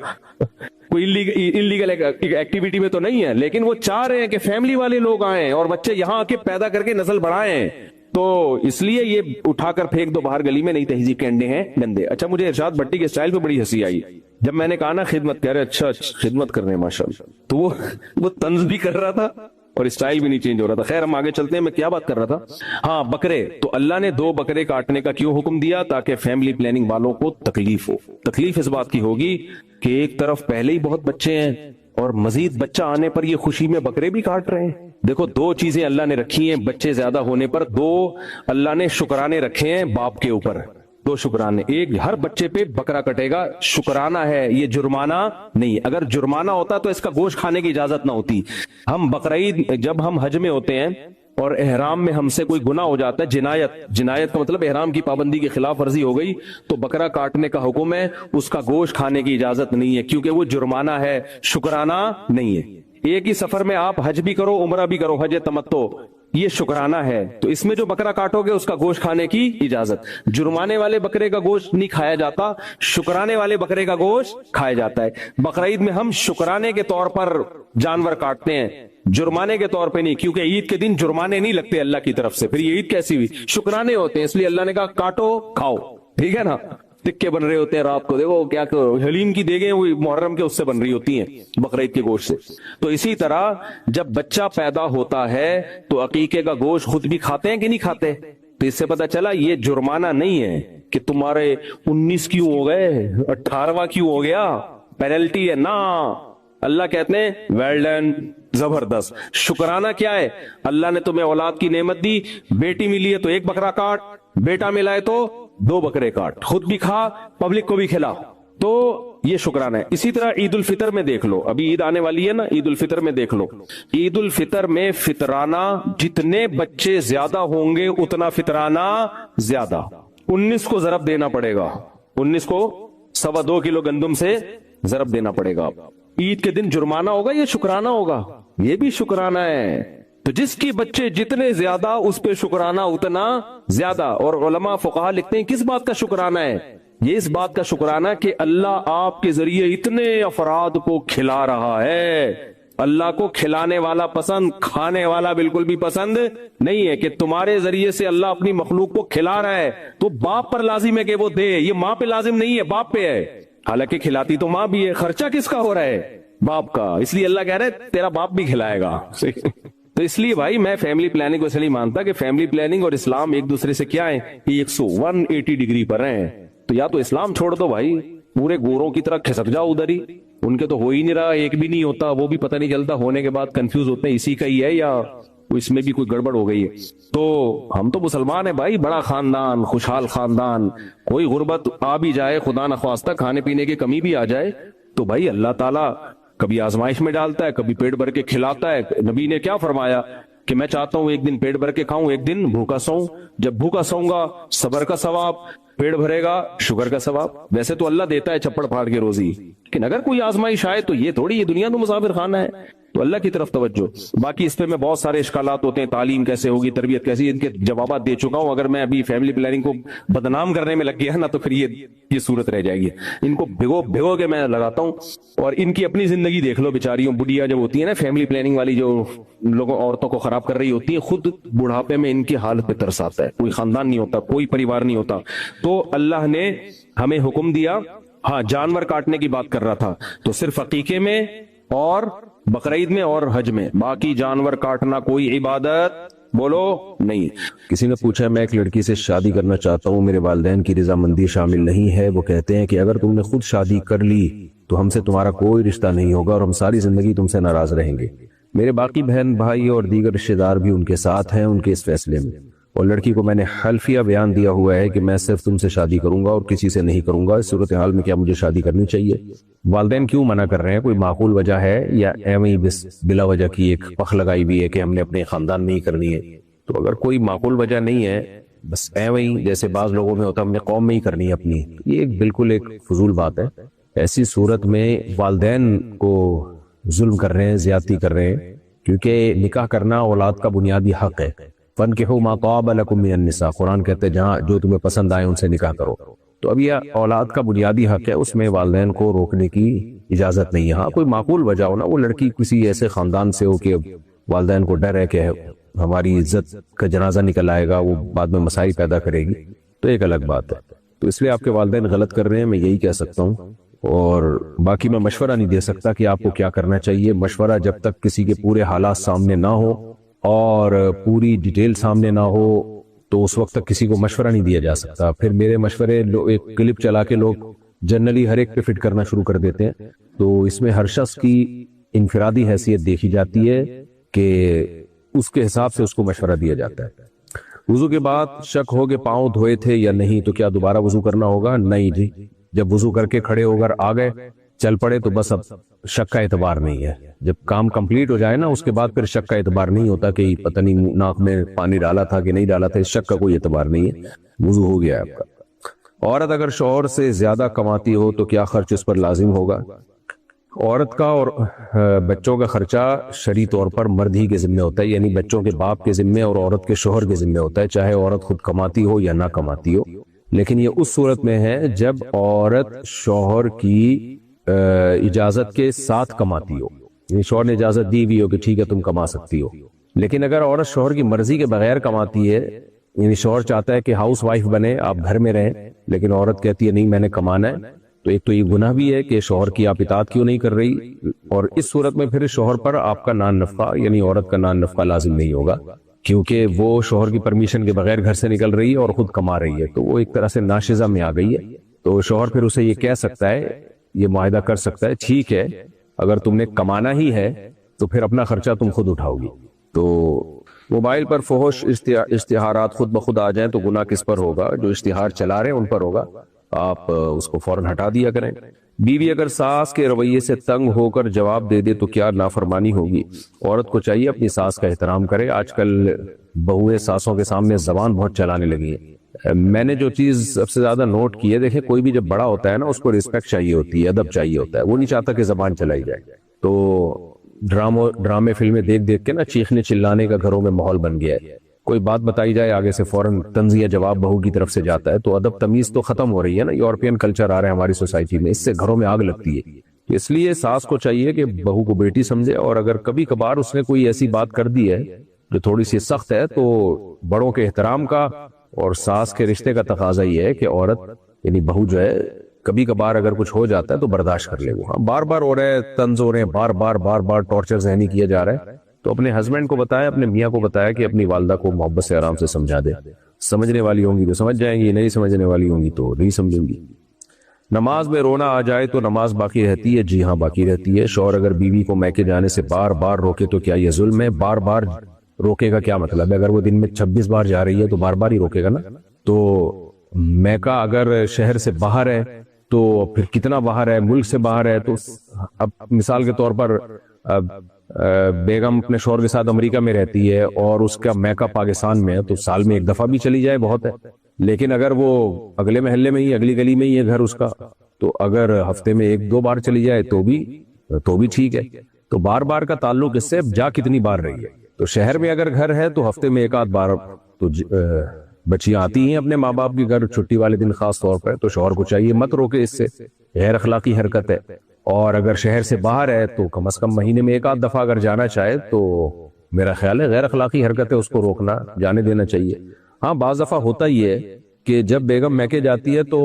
کوئی انلیگل ایکٹیویٹی میں تو نہیں ہے، لیکن وہ چاہ رہے ہیں کہ فیملی والے لوگ آئیں اور بچے یہاں آ کے پیدا کر کے نسل بڑھائیں. تو اس لیے یہ اٹھا کر پھینک دو باہر گلی میں، نہیں تہذیب کے انڈے ہیں گندے. اچھا، مجھے ارشاد بھٹی کے اسٹائل پہ بڑی ہنسی آئی جب میں نے کہا نا خدمت، کہہ رہے اچھا خدمت کر رہے ہیں ماشاءاللہ. تو وہ طنز بھی کر رہا تھا اور اسٹائل بھی نہیں چینج ہو رہا تھا. خیر ہم آگے چلتے ہیں. میں کیا بات کر رہا تھا؟ ہاں، بکرے. تو اللہ نے 2 بکرے کاٹنے کا کیوں حکم دیا؟ تاکہ فیملی پلاننگ والوں کو تکلیف ہو. تکلیف اس بات کی ہوگی کہ ایک طرف پہلے ہی بہت بچے ہیں اور مزید بچہ آنے پر یہ خوشی میں بکرے بھی کاٹ رہے ہیں. دیکھو 2 چیزیں اللہ نے رکھی ہیں بچے زیادہ ہونے پر. 2 اللہ نے شکرانے رکھے ہیں باپ کے اوپر. 2 شکرانے. ایک، ہر بچے پہ بکرا کٹے گا، شکرانہ ہے، یہ جرمانہ نہیں. اگر جرمانہ ہوتا تو اس کا گوشت کھانے کی اجازت نہ ہوتی. ہم بقرعید جب ہم حج میں ہوتے ہیں اور احرام میں ہم سے کوئی گناہ ہو جاتا ہے، جنایت کا مطلب احرام کی پابندی کی خلاف ورزی ہو گئی، تو بکرا کاٹنے کا حکم ہے. اس کا گوشت کھانے کی اجازت نہیں ہے کیونکہ وہ جرمانہ ہے، شکرانہ نہیں ہے. ایک ہی سفر میں آپ حج بھی کرو عمرہ بھی کرو، حج تمتع، یہ شکرانہ ہے. تو اس میں جو بکرا کاٹو گے اس کا گوشت کھانے کی اجازت. جرمانے والے بکرے کا گوشت نہیں کھایا جاتا، شکرانے والے بکرے کا گوشت کھایا جاتا ہے. بقرعید میں ہم شکرانے کے طور پر جانور کاٹتے ہیں، جرمانے کے طور پہ نہیں، کیونکہ عید کے دن جرمانے نہیں لگتے اللہ کی طرف سے. پھر یہ عید کیسی ہوئی؟ شکرانے ہوتے ہیں، اس لیے اللہ نے کہا کاٹو کھاؤ. ٹھیک ہے نا؟ ٹکے بن رہے ہوتے ہیں رات کو، دیکھو کیا حلیم کی دیگیں وہ محرم کے اس سے بن رہی ہوتی ہیں بقرعید کے گوشت سے. تو اسی طرح جب بچہ پیدا ہوتا ہے تو عقیقے کا گوشت خود بھی کھاتے ہیں کہ نہیں کھاتے؟ تو اس سے پتا چلا یہ جرمانہ نہیں ہے کہ تمہارے 19 کیوں ہو گئے، 18واں کیوں ہو گیا، پینلٹی ہے نا. اللہ کہتے ہیں ویل ڈن، زبردست. شکرانہ کیا ہے؟ اللہ نے تمہیں اولاد کی نعمت دی، بیٹی ملی ہے تو 1 بکرا کاٹ، بیٹا ملا ہے تو 2 بکرے کاٹ، خود بھی کھا پبلک کو بھی کھلا. تو یہ شکرانہ ہے. اسی طرح عید الفطر میں دیکھ لو، ابھی عید آنے والی ہے نا، عید الفطر میں دیکھ لو. عید الفطر میں فطرانہ جتنے بچے زیادہ ہوں گے اتنا فطرانہ زیادہ. 19 کو ضرب دینا پڑے گا، 19 کو 2.25 کلو گندم سے ضرب دینا پڑے گا. عید کے دن جرمانہ ہوگا یا شکرانہ ہوگا؟ یہ بھی شکرانہ ہے. تو جس کی بچے جتنے زیادہ اس پہ شکرانہ اتنا زیادہ. اور علماء فقہا لکھتے ہیں کس بات کا شکرانہ ہے؟ یہ اس بات کا شکرانہ کہ اللہ آپ کے ذریعے اتنے افراد کو کھلا رہا ہے. اللہ کو کھلانے والا پسند، کھانے والا بالکل بھی پسند نہیں ہے. کہ تمہارے ذریعے سے اللہ اپنی مخلوق کو کھلا رہا ہے تو باپ پر لازم ہے کہ وہ دے. یہ ماں پہ لازم نہیں ہے، باپ پہ ہے. حالانکہ کھلاتی تو ماں بھی ہے، خرچہ کس کا ہو رہا ہے؟ باپ کا. اس لیے اللہ کہہ رہا ہے تیرا باپ بھی کھلائے گا. تو اس لیے بھائی میں فیملی پلاننگ کو اس لیے مانتا کہ فیملی پلاننگ اور اسلام ایک دوسرے سے کیا ہے، یہ 180 ڈگری پر ہیں. تو یا تو اسلام چھوڑ دو بھائی، پورے گوروں کی طرح کھسک جاؤ ادھر ہی. ان کے تو ہو ہی نہیں رہا، ایک بھی نہیں ہوتا، وہ بھی پتہ نہیں چلتا، ہونے کے بعد کنفیوز ہوتے ہیں اسی کا ہی ہے یا اس میں بھی کوئی گڑبڑ ہو گئی ہے. تو ہم تو مسلمان ہیں بھائی، بڑا خاندان، خوشحال خاندان. کوئی غربت آ بھی جائے، خدا نخواستہ کھانے پینے کی کمی بھی آ جائے، تو بھائی اللہ تعالیٰ کبھی آزمائش میں ڈالتا ہے، کبھی پیٹ بھر کے کھلاتا ہے. نبی نے کیا فرمایا کہ میں چاہتا ہوں ایک دن پیٹ بھر کے کھاؤں، ایک دن بھوکا سوؤں. جب بھوکا سوؤں گا صبر کا ثواب، پیٹ بھرے گا شکر کا ثواب. ویسے تو اللہ دیتا ہے چپڑ پھاڑ کے روزی، لیکن اگر کوئی آزمائش آئے تو یہ تھوڑی، یہ دنیا تو مسافر خانہ ہے. تو اللہ کی طرف توجہ. باقی اس پہ میں بہت سارے اشکالات ہوتے ہیں، تعلیم کیسے ہوگی، تربیت کیسی، ان کے جوابات دے چکا ہوں. اگر میں ابھی فیملی پلاننگ کو بدنام کرنے میں لگ گیا نا تو پھر یہ صورت رہ جائے گی. ان کو بھگو کے میں لگاتا ہوں. اور ان کی اپنی زندگی دیکھ لو بیچاریوں، بڑھیا جب ہوتی ہے نا فیملی پلاننگ والی، جو لوگوں عورتوں کو خراب کر رہی ہوتی ہے، خود بڑھاپے میں ان کی حالت پہ ترس آتا ہے. کوئی خاندان نہیں ہوتا، کوئی پریوار نہیں ہوتا. تو اللہ نے ہمیں حکم دیا. ہاں جانور کاٹنے کی بات کر رہا تھا تو صرف عقیقے میں اور بقرعید میں اور حج میں، باقی جانور کاٹنا کوئی عبادت بولو نہیں. کسی نے پوچھا میں ایک لڑکی سے شادی کرنا چاہتا ہوں، میرے والدین کی رضامندی شامل نہیں ہے. وہ کہتے ہیں کہ اگر تم نے خود شادی کر لی تو ہم سے تمہارا کوئی رشتہ نہیں ہوگا اور ہم ساری زندگی تم سے ناراض رہیں گے. میرے باقی بہن بھائی اور دیگر رشتے دار بھی ان کے ساتھ ہیں ان کے اس فیصلے میں. اور لڑکی کو میں نے حلفیہ بیان دیا ہوا ہے کہ میں صرف تم سے شادی کروں گا اور کسی سے نہیں کروں گا. اس صورتحال میں کیا مجھے شادی کرنی چاہیے؟ والدین کیوں منع کر رہے ہیں؟ کوئی معقول وجہ ہے یا ایویں بس بلا وجہ کی ایک پخ لگائی ہوئی ہے کہ ہم نے اپنے خاندان میں ہی کرنی ہے؟ تو اگر کوئی معقول وجہ نہیں ہے، بس ایویں جیسے بعض لوگوں میں ہوتا ہم نے قوم میں ہی کرنی ہے اپنی، یہ بالکل ایک فضول بات ہے. ایسی صورت میں والدین کو ظلم کر رہے ہیں، زیادتی کر رہے ہیں، کیونکہ نکاح کرنا اولاد کا بنیادی حق ہے. فَانْكِحُوا مَا طَابَ لَكُم مِّنَ النِّسَاء، قرآن کہتے ہیں جہاں جو تمہیں پسند آئے ان سے نکاح کرو. تو اب یہ اولاد کا بنیادی حق ہے، اس میں والدین کو روکنے کی اجازت نہیں ہے. ہاں کوئی معقول وجہ ہو نا، وہ لڑکی کسی ایسے خاندان سے ہو کہ والدین کو ڈر ہے کہ ہماری عزت کا جنازہ نکل آئے گا، وہ بعد میں مسائل پیدا کرے گی، تو ایک الگ بات ہے. تو اس لیے آپ کے والدین غلط کر رہے ہیں، میں یہی کہہ سکتا ہوں. اور باقی میں مشورہ نہیں دے سکتا کہ آپ کو کیا کرنا چاہیے. مشورہ جب تک کسی کے پورے حالات سامنے نہ ہو اور پوری ڈیٹیل سامنے نہ ہو تو اس وقت تک کسی کو مشورہ نہیں دیا جا سکتا. پھر میرے مشورے ایک کلپ چلا کے لوگ جنرلی ہر ایک پہ فٹ کرنا شروع کر دیتے ہیں. تو اس میں ہر شخص کی انفرادی حیثیت دیکھی جاتی ہے کہ اس کے حساب سے اس کو مشورہ دیا جاتا ہے. وضو کے بعد شک ہو کہ پاؤں دھوئے تھے یا نہیں تو کیا دوبارہ وضو کرنا ہوگا؟ نہیں جی، جب وضو کر کے کھڑے ہو کر آ گئے چل پڑے تو بس اب شک کا اعتبار نہیں ہے. جب کام کمپلیٹ ہو جائے نا اس کے بعد پھر شک کا اعتبار نہیں ہوتا کہ پتہ نہیں ناک میں پانی ڈالا تھا کہ نہیں ڈالا تھا. اس شک کا کوئی اعتبار نہیں ہے، وضو ہو گیا ہے آپ کا. عورت اگر شوہر سے زیادہ کماتی ہو تو کیا خرچ اس پر لازم ہوگا؟ عورت کا اور بچوں کا خرچہ شرعی طور پر مرد ہی کے ذمہ ہوتا ہے، یعنی بچوں کے باپ کے ذمہ اور عورت کے شوہر کے ذمہ ہوتا ہے، چاہے عورت خود کماتی ہو یا نہ کماتی ہو. لیکن یہ اس صورت میں ہے جب عورت شوہر کی اجازت کے ساتھ کماتی ہو، یعنی شوہر نے اجازت دی ہوئی ہو کہ ٹھیک ہے تم کما سکتی ہو. لیکن اگر عورت شوہر کی مرضی کے بغیر کماتی ہے، یعنی شوہر چاہتا ہے کہ ہاؤس وائف بنے، آپ گھر میں رہیں، لیکن عورت کہتی ہے نہیں میں نے کمانا ہے، تو ایک تو یہ گناہ بھی ہے کہ شوہر کی آپ اطاعت کیوں نہیں کر رہی. اور اس صورت میں پھر شوہر پر آپ کا نان نفقہ یعنی عورت کا نان نفقہ لازم نہیں ہوگا، کیونکہ وہ شوہر کی پرمیشن کے بغیر گھر سے نکل رہی ہے اور خود کما رہی ہے، تو وہ ایک طرح سے ناشزہ میں آ گئی ہے. تو شوہر پھر اسے یہ کہہ سکتا ہے، یہ معاہدہ کر سکتا ہے ٹھیک ہے اگر تم نے کمانا ہی ہے تو پھر اپنا خرچہ تم خود اٹھاؤ گی. تو موبائل پر فحش اشتہارات خود بخود آ جائیں تو گناہ کس پر ہوگا؟ جو اشتہار چلا رہے ہیں ان پر ہوگا، آپ اس کو فوراً ہٹا دیا کریں. بیوی اگر ساس کے رویے سے تنگ ہو کر جواب دے دے تو کیا نافرمانی ہوگی؟ عورت کو چاہیے اپنی ساس کا احترام کرے. آج کل بہویں ساسوں کے سامنے زبان بہت چلانے لگی ہیں. میں نے جو چیز سب سے زیادہ نوٹ کی ہے، دیکھیں کوئی بھی جب بڑا ہوتا ہے نا اس کو ریسپیکٹ چاہیے ہوتی ہے، ادب چاہیے ہوتا ہے، وہ نہیں چاہتا کہ زبان چلائی جائے. تو ڈرامے فلمیں دیکھ دیکھ کے نا چیخنے چلانے کا گھروں میں ماحول بن گیا ہے. کوئی بات بتائی جائے آگے سے فوراً طنزیہ جواب بہو کی طرف سے جاتا ہے. تو ادب تمیز تو ختم ہو رہی ہے نا, یورپین کلچر آ رہا ہے ہماری سوسائٹی میں, اس سے گھروں میں آگ لگتی ہے. اس لیے ساس کو چاہیے کہ بہو کو بیٹی سمجھے, اور اگر کبھی کبھار اس نے کوئی ایسی بات کر دی ہے جو تھوڑی سی سخت ہے, تو بڑوں کے احترام کا اور ساس کے رشتے کا تقاضا یہ ہے کہ عورت یعنی بہو جو ہے کبھی کبھار اگر کچھ ہو جاتا ہے تو برداشت کر لے. وہ بار بار ہو رہے طنز ہو رہے ہیں, بار بار ٹارچر ذہنی کیا جا رہا ہے, تو اپنے ہسبینڈ کو بتایا, اپنے میاں کو بتایا کہ اپنی والدہ کو محبت سے آرام سے سمجھا دے. سمجھنے والی ہوں گی تو سمجھ جائیں گی, نہیں سمجھنے والی ہوں گی تو نہیں سمجھیں گی. نماز میں رونا آ جائے تو نماز باقی رہتی ہے؟ جی ہاں باقی رہتی ہے. شوہر اگر بیوی کو میکے جانے سے بار بار روکے تو کیا یہ ظلم ہے؟ بار بار روکے کا کیا مطلب ہے؟ اگر وہ دن میں 26 بار جا رہی ہے تو بار بار ہی روکے گا نا. تو میکہ اگر شہر سے باہر ہے تو پھر کتنا باہر ہے, ملک سے باہر ہے, تو اب مثال کے طور پر بیگم اپنے شوہر کے ساتھ امریکہ میں رہتی ہے اور اس کا میکہ پاکستان میں ہے, تو سال میں 1 دفعہ بھی چلی جائے بہت ہے. لیکن اگر وہ اگلے محلے میں ہی, اگلی گلی میں ہی ہے گھر اس کا, تو اگر ہفتے میں 1-2 بار چلی جائے تو بھی ٹھیک ہے. تو بار بار کا تعلق اس سے جا کتنی بار رہی ہے. تو شہر میں اگر گھر ہے تو ہفتے میں 1-8 بار تو بچیاں آتی ہیں اپنے ماں باپ کے گھر چھٹی والے دن خاص طور پر, تو شوہر کو چاہیے مت روکے, اس سے غیر اخلاقی حرکت ہے. اور اگر شہر سے باہر ہے تو کم از کم مہینے میں 1-8 دفعہ اگر جانا چاہے تو میرا خیال ہے غیر اخلاقی حرکت ہے, اس کو روکنا, جانے دینا چاہیے. ہاں بعض دفعہ ہوتا ہی ہے کہ جب بیگم میکے جاتی ہے تو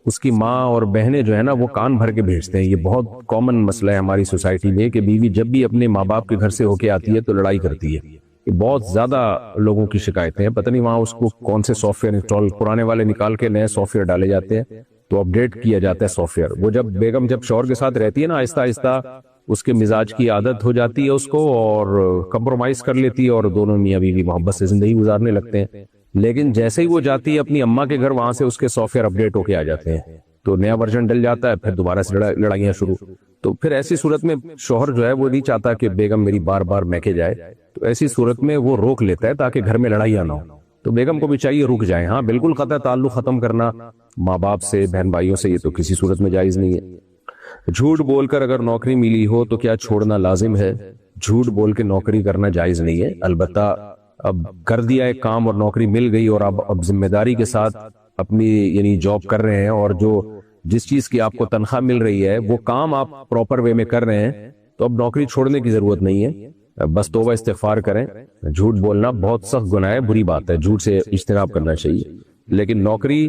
اس کی ماں اور بہنیں جو ہے نا وہ کان بھر کے بھیجتے ہیں. یہ بہت کامن مسئلہ ہے ہماری سوسائٹی میں کہ بیوی جب بھی اپنے ماں باپ کے گھر سے ہو کے آتی ہے تو لڑائی کرتی ہے. یہ بہت زیادہ لوگوں کی شکایتیں ہیں. پتہ نہیں وہاں اس کو کون سے سافٹ ویئر انسٹال, پرانے والے نکال کے نئے سافٹ ویئر ڈالے جاتے ہیں تو اپڈیٹ کیا جاتا ہے سافٹ ویئر. وہ جب بیگم جب شوہر کے ساتھ رہتی ہے نا, آہستہ آہستہ اس کے مزاج کی عادت ہو جاتی ہے اس کو, اور کمپرومائز کر لیتی ہے, اور دونوں میاں بیوی محبت سے زندگی گزارنے لگتے ہیں. لیکن جیسے ہی وہ جاتی ہے اپنی اماں کے گھر, وہاں سے اس کے سافٹ ویئر اپڈیٹ ہو کے آ جاتے ہیں, تو نیا ورژن ڈل جاتا ہے, پھر دوبارہ سے لڑائیاں شروع. تو پھر ایسی صورت میں شوہر جو ہے وہ نہیں چاہتا کہ بیگم میری بار بار میکے جائے, تو ایسی صورت میں وہ روک لیتا ہے تاکہ گھر میں لڑائیاں نہ ہو. تو بیگم کو بھی چاہیے رک جائیں. ہاں بالکل قطع تعلق ختم کرنا ماں باپ سے, بہن بھائیوں سے, یہ تو کسی صورت میں جائز نہیں ہے. جھوٹ بول کر اگر نوکری ملی ہو تو کیا چھوڑنا لازم ہے؟ جھوٹ بول کے نوکری کرنا جائز نہیں ہے. البتہ اب کر دیا ایک کام اور نوکری مل گئی, اور اب ذمہ داری کے ساتھ اپنی یعنی جاب کر رہے ہیں, اور جس چیز کی آپ کو تنخواہ مل رہی ہے وہ کام آپ پراپر وے میں کر رہے ہیں, تو اب نوکری چھوڑنے کی ضرورت نہیں ہے. بس توبہ استغفار کریں. جھوٹ بولنا بہت سخت گناہ ہے, بری بات ہے, جھوٹ سے اجتناب کرنا چاہیے. لیکن نوکری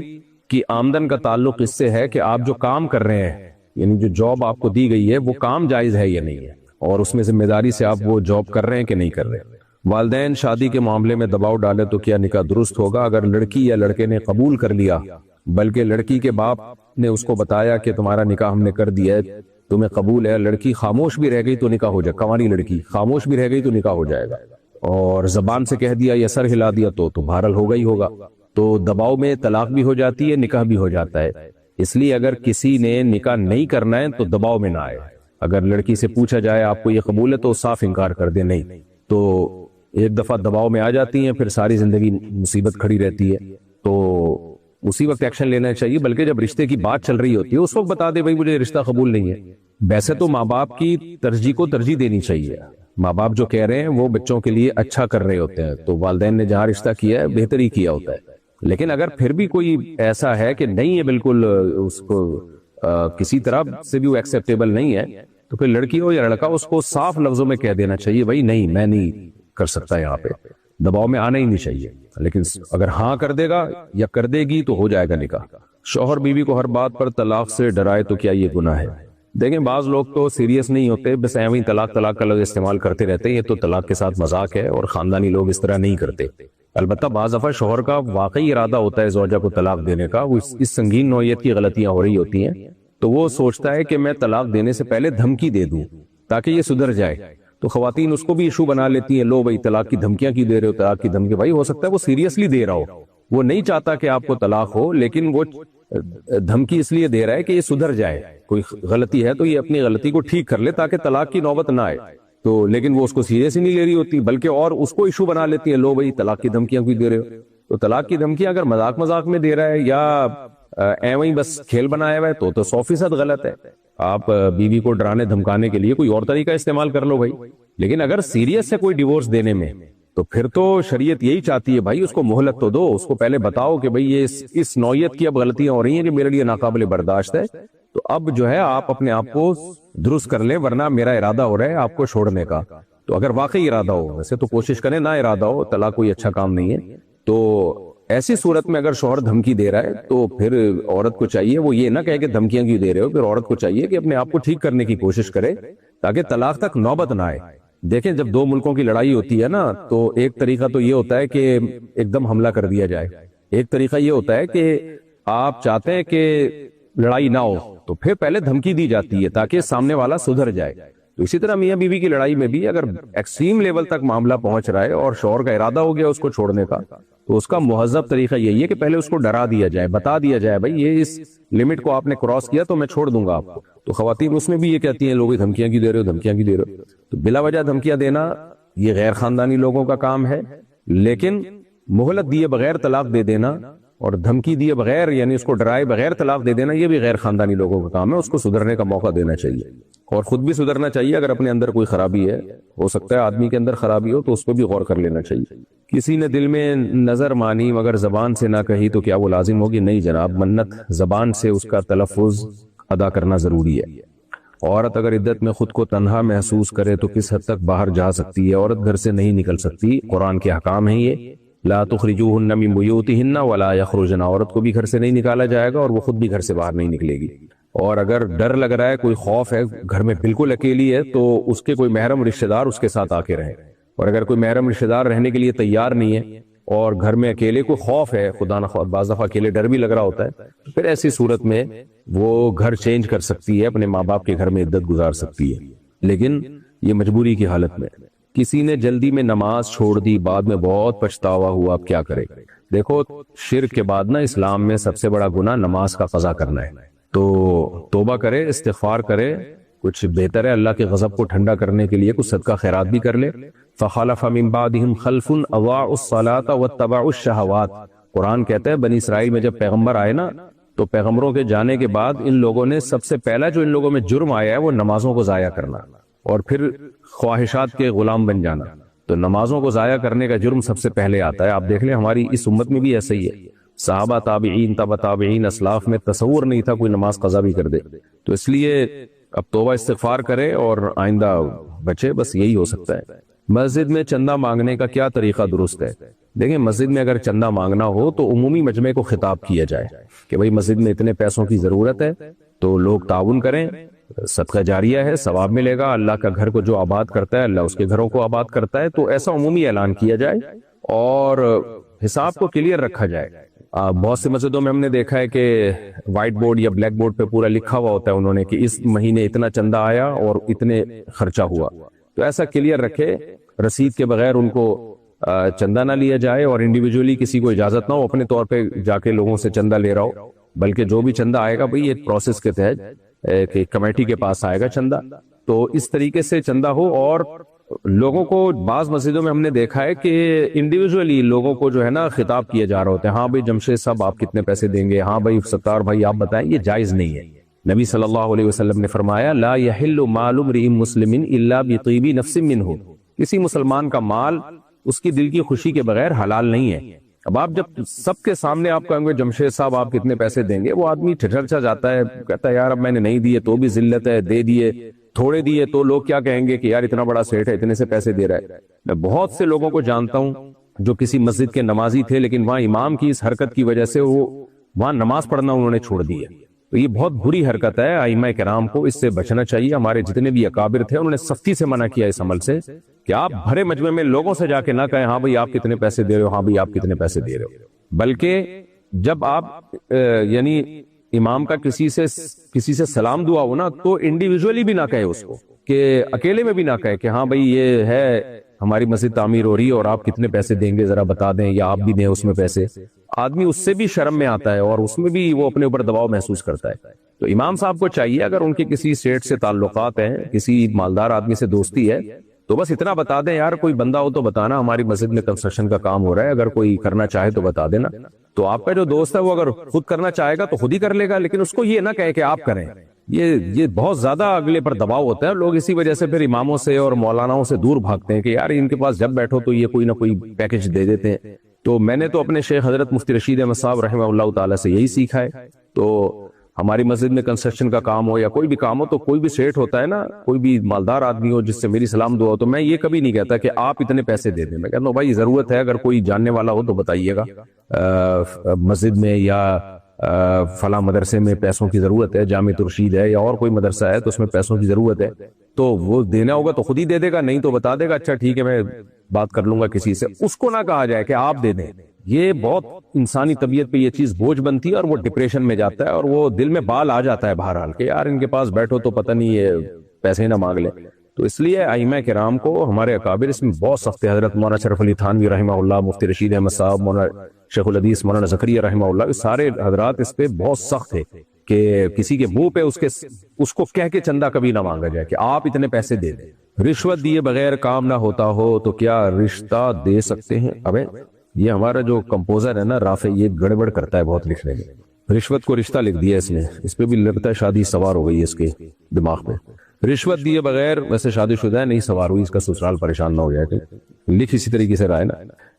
کی آمدن کا تعلق اس سے ہے کہ آپ جو کام کر رہے ہیں, یعنی جو جاب آپ کو دی گئی ہے وہ کام جائز ہے یا نہیں ہے, اور اس میں ذمہ داری سے آپ وہ جاب کر رہے ہیں کہ نہیں کر رہے. والدین شادی کے معاملے میں دباؤ ڈالے تو کیا نکاح درست ہوگا؟ اگر لڑکی یا لڑکے نے قبول کر لیا, بلکہ لڑکی کے باپ نے اس کو بتایا کہ تمہارا نکاح ہم نے کر دیا ہے, تمہیں قبول ہے, لڑکی خاموش بھی رہ گئی تو نکاح ہو جائے, کنواری لڑکی خاموش بھی رہ گئی تو نکاح ہو جائے گا, اور زبان سے کہہ دیا یا سر ہلا دیا تو بہرحال ہوگا ہی ہوگا. تو دباؤ میں طلاق بھی ہو جاتی ہے, نکاح بھی ہو جاتا ہے. اس لیے اگر کسی نے نکاح نہیں کرنا ہے تو دباؤ میں نہ آئے. اگر لڑکی سے پوچھا جائے آپ کو یہ قبول ہے تو صاف انکار کر دے نہیں, تو ایک دفعہ دباؤ میں آ جاتی ہیں, پھر ساری زندگی مصیبت کھڑی رہتی ہے. تو اسی وقت ایکشن لینا چاہیے, بلکہ جب رشتے کی بات چل رہی ہوتی ہے اس وقت بتا دے بھائی مجھے رشتہ قبول نہیں ہے. ویسے تو ماں باپ کی ترجیح کو ترجیح دینی چاہیے. ماں باپ جو کہہ رہے ہیں وہ بچوں کے لیے اچھا کر رہے ہوتے ہیں, تو والدین نے جہاں رشتہ کیا ہے بہتر ہی کیا ہوتا ہے. لیکن اگر پھر بھی کوئی ایسا ہے کہ نہیں ہے بالکل, اس کو کسی طرح سے بھی وہ ایکسیپٹیبل نہیں ہے, تو پھر لڑکی ہو یا لڑکا اس کو صاف لفظوں میں کہہ دینا چاہیے بھائی نہیں, میں نہیں کر سکتا, یہاں پہ دباؤ میں آنا ہی نہیں چاہیے. لیکن اگر ہاں کر دے گا یا کر دے گی تو ہو جائے گا نکاح. شوہر بیوی کو ہر بات پر طلاق سے ڈرائے تو کیا یہ گناہ ہے؟ دیکھیں بعض لوگ تو سیریس نہیں ہوتے, بس ایویں طلاق کا لفظ استعمال کرتے رہتے ہیں. یہ تو طلاق کے ساتھ مذاق ہے, اور خاندانی لوگ اس طرح نہیں کرتے. البتہ بعض دفعہ شوہر کا واقعی ارادہ ہوتا ہے زوجہ کو طلاق دینے کا, وہ اس سنگین نوعیت کی غلطیاں ہو رہی ہوتی ہیں, تو وہ سوچتا ہے کہ میں طلاق دینے سے پہلے دھمکی دے دوں تاکہ یہ سدھر جائے. تو خواتین اس کو بھی ایشو بنا لیتی ہیں, لو بھائی طلاق کی دھمکیاں کی دے رہے ہو, طلاق کی دھمکی. بھائی ہو سکتا ہے وہ سیریسلی دے رہا ہو, وہ نہیں چاہتا کہ آپ کو طلاق ہو, لیکن وہ دھمکی اس لیے دے رہا ہے کہ یہ سدھر جائے, کوئی غلطی ہے تو یہ اپنی غلطی کو ٹھیک کر لے تاکہ طلاق کی نوبت نہ آئے. تو لیکن وہ اس کو سیریس ہی نہیں لے رہی ہوتی, بلکہ اور اس کو ایشو بنا لیتی ہیں, لو بھائی طلاق کی دھمکیاں بھی دے رہے ہو. تو طلاق کی دھمکیاں اگر مذاق میں دے رہا ہے یا ایویں بس کھیل بنایا ہوا ہے تو 100% غلط ہے. آپ بیوی کو ڈرانے دھمکانے کے لیے کوئی اور طریقہ استعمال کر لو بھائی. لیکن اگر سیریس ہے کوئی ڈیورس دینے میں تو پھر تو شریعت یہی چاہتی ہے بھائی اس کو مہلت تو دو، اس کو پہلے بتاؤ کہ بھائی یہ اس نوعیت کی اب غلطیاں ہو رہی ہیں کہ میرے لیے ناقابل برداشت ہے، تو اب جو ہے آپ اپنے آپ کو درست کر لیں، ورنہ میرا ارادہ ہو رہا ہے آپ کو چھوڑنے کا۔ تو اگر واقعی ارادہ ہو، ویسے تو کوشش کریں نہ ارادہ ہو، طلاق کوئی اچھا کام نہیں ہے، تو ایسی صورت میں اگر شوہر دھمکی دے رہا ہے تو پھر عورت کو چاہیے وہ یہ نہ کہے کہ دھمکیاں کیوں دے رہے ہو، پھر عورت کو چاہیے کہ اپنے آپ کو ٹھیک کرنے کی کوشش کرے تاکہ طلاق تک نوبت نہ آئے۔ دیکھیں جب دو ملکوں کی لڑائی ہوتی ہے نا تو ایک طریقہ تو یہ ہوتا ہے کہ ایک دم حملہ کر دیا جائے، ایک طریقہ یہ ہوتا ہے کہ آپ چاہتے ہیں کہ لڑائی نہ ہو تو پھر پہلے دھمکی دی جاتی ہے تاکہ سامنے والا سدھر جائے۔ تو اسی طرح میاں بیوی کی لڑائی میں بھی اگر ایکسٹریم لیول تک معاملہ پہنچ رہا ہے اور شوہر کا ارادہ ہو گیا اس کو چھوڑنے کا، تو اس کا مہذب طریقہ یہی ہے کہ پہلے اس کو ڈرا دیا جائے، بتا دیا جائے بھائی یہ اس لمٹ کو آپ نے کراس کیا تو میں چھوڑ دوں گا آپ کو۔ تو خواتین اس میں بھی یہ کہتی ہیں لوگ دھمکیاں کیوں دے رہے ہو، دھمکیاں کیوں دے رہے ہو، تو بلا وجہ دھمکیاں دینا یہ غیر خاندانی لوگوں کا کام ہے، لیکن مہلت دیے بغیر طلاق دے دینا اور دھمکی دیے بغیر یعنی اس کو ڈرائے بغیر طلاق دے دینا یہ بھی غیر خاندانی لوگوں کا کام ہے، اس کو سدھرنے کا موقع دینا چاہیے اور خود بھی سدھرنا چاہیے۔ اگر اپنے اندر کوئی خرابی ہے، ہو سکتا ہے آدمی کے اندر خرابی ہو تو اس پہ بھی غور کر لینا چاہیے۔ کسی نے دل میں نظر مانی مگر زبان سے نہ کہی تو کیا وہ لازم ہوگی؟ نہیں جناب، منت زبان سے اس کا تلفظ ادا کرنا ضروری ہے۔ عورت اگر عدت میں خود کو تنہا محسوس کرے تو کس حد تک باہر جا سکتی ہے؟ عورت گھر سے نہیں نکل سکتی، قرآن کے احکام ہیں یہ، لا تخرجوہن من بیوتہن ولا یخرجن، عورت کو بھی گھر سے نہیں نکالا جائے گا اور وہ خود بھی گھر سے باہر نہیں نکلے گی۔ اور اگر ڈر لگ رہا ہے، کوئی خوف ہے، گھر میں بالکل اکیلی ہے، تو اس کے کوئی محرم رشتہ دار اس کے ساتھ آ کے رہے، اور اگر کوئی محرم رشتہ دار رہنے کے لیے تیار نہیں ہے اور گھر میں اکیلے کوئی خوف ہے، خدا نہ خواہ بعض دفعہ اکیلے ڈر بھی لگ رہا ہوتا ہے، پھر ایسی صورت میں وہ گھر چینج کر سکتی ہے، اپنے ماں باپ کے گھر میں عدت گزار سکتی ہے، لیکن یہ مجبوری کی حالت میں۔ کسی نے جلدی میں نماز چھوڑ دی، بعد میں بہت پچھتاوا ہوا، اب کیا کرے؟ دیکھو شرک کے بعد نا اسلام میں سب سے بڑا گناہ نماز کا قضا کرنا ہے، تو توبہ کرے، استغفار کرے، کچھ بہتر ہے اللہ کے غضب کو ٹھنڈا کرنے کے لیے کچھ صدقہ خیرات بھی کر لے۔ فخلف من بعدهم خلف اضاعوا الصلاة واتبعوا الشهوات، قرآن کہتا ہے بنی اسرائیل میں جب پیغمبر آئے نا تو پیغمبروں کے جانے کے بعد ان لوگوں نے سب سے پہلا جو ان لوگوں میں جرم آیا ہے وہ نمازوں کو ضائع کرنا اور پھر خواہشات کے غلام بن جانا۔ تو نمازوں کو ضائع کرنے کا جرم سب سے پہلے آتا ہے۔ آپ دیکھ لیں ہماری اس امت میں بھی ایسا ہی ہے، صحابہ، تابعین، تبع تابعین، اسلاف میں تصور نہیں تھا کوئی نماز قضا بھی کر دے، تو اس لیے اب توبہ استغفار کرے اور آئندہ بچے، بس یہی ہو سکتا ہے۔ مسجد میں چندہ مانگنے کا کیا طریقہ درست ہے؟ دیکھیں مسجد میں اگر چندہ مانگنا ہو تو عمومی مجمع کو خطاب کیا جائے کہ بھئی مسجد میں اتنے پیسوں کی ضرورت ہے تو لوگ تعاون کریں، صدقہ جاریہ ہے، ثواب ملے گا، اللہ کا گھر کو جو آباد کرتا ہے اللہ اس کے گھروں کو آباد کرتا ہے، تو ایسا عمومی اعلان کیا جائے اور حساب کو کلیئر رکھا جائے۔ بہت سے مسجدوں میں ہم نے دیکھا ہے کہ وائٹ بورڈ یا بلیک بورڈ پہ پورا لکھا ہوا ہوتا ہے انہوں نے کہ اس مہینے اتنا چندہ آیا اور اتنے خرچہ ہوا، تو ایسا کلیئر رکھے، رسید کے بغیر ان کو چندہ نہ لیا جائے اور انڈیویجولی کسی کو اجازت نہ ہو اپنے طور پہ جا کے لوگوں سے چندہ لے رہا ہو، بلکہ جو بھی چندہ آئے گا بھئی ایک پروسیس کے تحت کہ کمیٹی کے پاس آئے گا چندہ، تو اس طریقے سے چندہ ہو۔ اور لوگوں کو بعض مسجدوں میں ہم نے دیکھا ہے کہ انڈیویجولی لوگوں کو جو ہے نا خطاب کیے جا رہے ہوتے ہیں، ہاں بھئی جمشید صاحب آپ کتنے پیسے دیں گے، ہاں بھئی ستار بھائی آپ بتائیں، یہ جائز نہیں ہے۔ نبی صلی اللہ علیہ وسلم نے فرمایا لا یحل مال امرئ مسلم الا بطیب نفس منہ، کسی مسلمان کا مال اس کی دل کی خوشی کے بغیر حلال نہیں ہے۔ اب آپ جب سب کے سامنے آپ کہیں گے جمشید صاحب آپ کتنے پیسے دیں گے، وہ آدمی ٹھٹرچا جاتا ہے، کہتا ہے یار اب میں نے نہیں دیے تو بھی ذلت ہے، دے دیے، تھوڑے دیے تو لوگ کیا کہیں گے کہ یار اتنا بڑا سیٹ ہے اتنے سے پیسے دے رہا ہے۔ میں بہت سے لوگوں کو جانتا ہوں جو کسی مسجد کے نمازی تھے لیکن وہاں امام کی اس حرکت کی وجہ سے وہ وہاں نماز پڑھنا انہوں نے چھوڑ دی ہے، تو یہ بہت بری حرکت ہے۔ ائمہ کرام کو اس سے بچنا چاہیے، ہمارے جتنے بھی اکابر تھے انہوں نے سختی سے منع کیا اس عمل سے کہ آپ بھرے مجمع میں لوگوں سے جا کے نہ کہیں ہاں بھئی آپ کتنے پیسے دے رہے ہو، ہاں بھئی آپ کتنے پیسے دے رہے ہو، بلکہ جب آپ یعنی امام کا کسی سے سلام دعا ہو نا تو انڈیویجولی بھی نہ کہے اس کو، کہ اکیلے میں بھی نہ کہے کہ ہاں بھئی یہ ہے ہماری مسجد تعمیر ہو رہی ہے اور آپ کتنے پیسے دیں گے ذرا بتا دیں، یا آپ بھی دیں اس میں پیسے۔ آدمی اس سے بھی شرم میں آتا ہے اور اس میں بھی وہ اپنے اوپر دباؤ محسوس کرتا ہے۔ تو امام صاحب کو چاہیے اگر ان کے کسی اسٹیٹ سے تعلقات ہیں، کسی مالدار آدمی سے دوستی ہے، تو بس اتنا بتا دیں یار کوئی بندہ ہو تو بتانا، ہماری مسجد میں کنسٹرکشن کا کام ہو رہا ہے، اگر کوئی کرنا چاہے تو بتا دینا۔ تو آپ کا جو دوست ہے وہ اگر خود کرنا چاہے گا تو خود ہی کر لے گا، لیکن اس کو یہ نہ کہے کہ آپ کریں، یہ بہت زیادہ اگلے پر دباؤ ہوتا ہے. لوگ اسی وجہ سے پھر اماموں سے اور مولاناؤں سے دور بھاگتے ہیں کہ یار ان کے پاس جب بیٹھو تو یہ کوئی نہ کوئی پیکج دے دیتے ہیں. تو میں نے تو اپنے شیخ حضرت مفتی رشید احمد صاحب رحمہ اللہ تعالیٰ سے یہی سیکھا ہے. تو ہماری مسجد میں کنسٹرکشن کا کام ہو یا کوئی بھی کام ہو تو کوئی بھی سیٹ ہوتا ہے نا, کوئی بھی مالدار آدمی ہو جس سے میری سلام دعا ہو, تو میں یہ کبھی نہیں کہتا کہ آپ اتنے پیسے دے دیں. میں کہتا ہوں بھائی ضرورت ہے, اگر کوئی جاننے والا ہو تو بتائیے گا, مسجد میں یا فلاں مدرسے میں پیسوں کی ضرورت ہے, جامع ترشید ہے یا اور کوئی مدرسہ ہے تو اس میں پیسوں کی ضرورت ہے, تو وہ دینا ہوگا تو خود ہی دے دے گا, نہیں تو بتا دے گا اچھا ٹھیک ہے میں بات کر لوں گا کسی سے. اس کو نہ کہا جائے کہ آپ دے دیں. یہ بہت انسانی طبیعت پہ یہ چیز بوجھ بنتی ہے اور وہ ڈپریشن میں جاتا ہے اور وہ دل میں بال آ جاتا ہے بہرحال کہ یار ان کے پاس بیٹھو تو پتہ نہیں یہ پیسے نہ مانگ لے. تو اس لیے ائمہ کرام کو ہمارے اکابر اس میں بہت سخت ہے. حضرت مولانا شرف علی تھانوی رحمہ اللہ, مفتی رشید احمد صاحب, مولانا شیخ الحدیث مولانا زکریا رحمہ اللہ, سارے حضرات اس پہ بہت سخت ہے کہ کسی کے منہ پہ اس کو کہہ کے چندہ کبھی نہ مانگا جائے کہ آپ اتنے پیسے دے دیں. رشوت دیے بغیر کام نہ ہوتا ہو تو کیا رشتہ دے سکتے ہیں؟ ابے یہ ہمارا جو کمپوزر ہے نا رافع, یہ گڑبڑ کرتا ہے بہت لکھنے میں. رشوت کو رشتہ لکھ دیا اس پہ بھی لگتا ہے شادی سوار ہو گئی ہے اس کے دماغ میں. رشوت دیے بغیر, ویسے شادی شدہ ہے نہیں سوار ہوئی, اس کا سسرال پریشان نہ ہو جائے کہ لکھ اسی طریقے سے رہا ہے نا.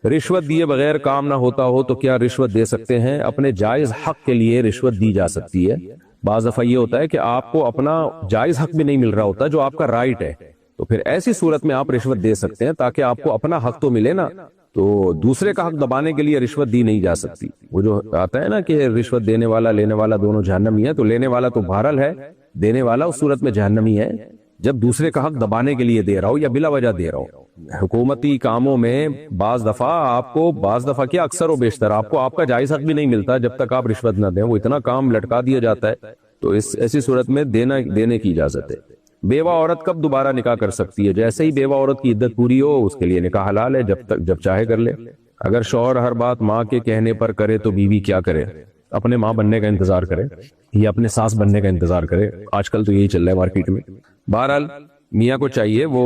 رشوت دیے بغیر کام نہ ہوتا ہو تو کیا رشوت دے سکتے ہیں؟ اپنے جائز حق کے لیے رشوت دی جا سکتی ہے. بعض دفعہ یہ ہوتا ہے کہ آپ کو اپنا جائز حق بھی نہیں مل رہا ہوتا جو آپ کا رائٹ ہے, تو پھر ایسی صورت میں آپ رشوت دے سکتے ہیں تاکہ آپ کو اپنا حق تو ملے نا. تو دوسرے کا حق دبانے کے لیے رشوت دی نہیں جا سکتی. وہ جو آتا ہے نا کہ رشوت دینے والا لینے والا دونوں جہنمی ہے, تو لینے والا تو بہرحال ہے, دینے والا اس صورت میں جہنمی ہے جب دوسرے کا حق دبانے کے لیے دے رہا ہو یا بلا وجہ دے رہا ہو. حکومتی کاموں میں بعض دفعہ کیا اکثر و بیشتر آپ کو آپ کا جائز حق بھی نہیں ملتا جب تک آپ رشوت نہ دیں. وہ اتنا کام لٹکا دیا جاتا ہے, تو ایسی صورت میں دینے کی اجازت ہے. بیوہ عورت کب دوبارہ نکاح کر سکتی ہے؟ جیسے ہی بیوہ عورت کی عدت پوری ہو اس کے لیے نکاح حلال ہے, جب چاہے کر لے. اگر شوہر ہر بات ماں کے کہنے پر کرے تو بیوی کیا کرے؟ اپنے ماں بننے کا انتظار کرے یا اپنے ساس بننے کا انتظار کرے. آج کل تو یہی چل رہا ہے مارکیٹ میں. بہرحال میاں کو چاہیے وہ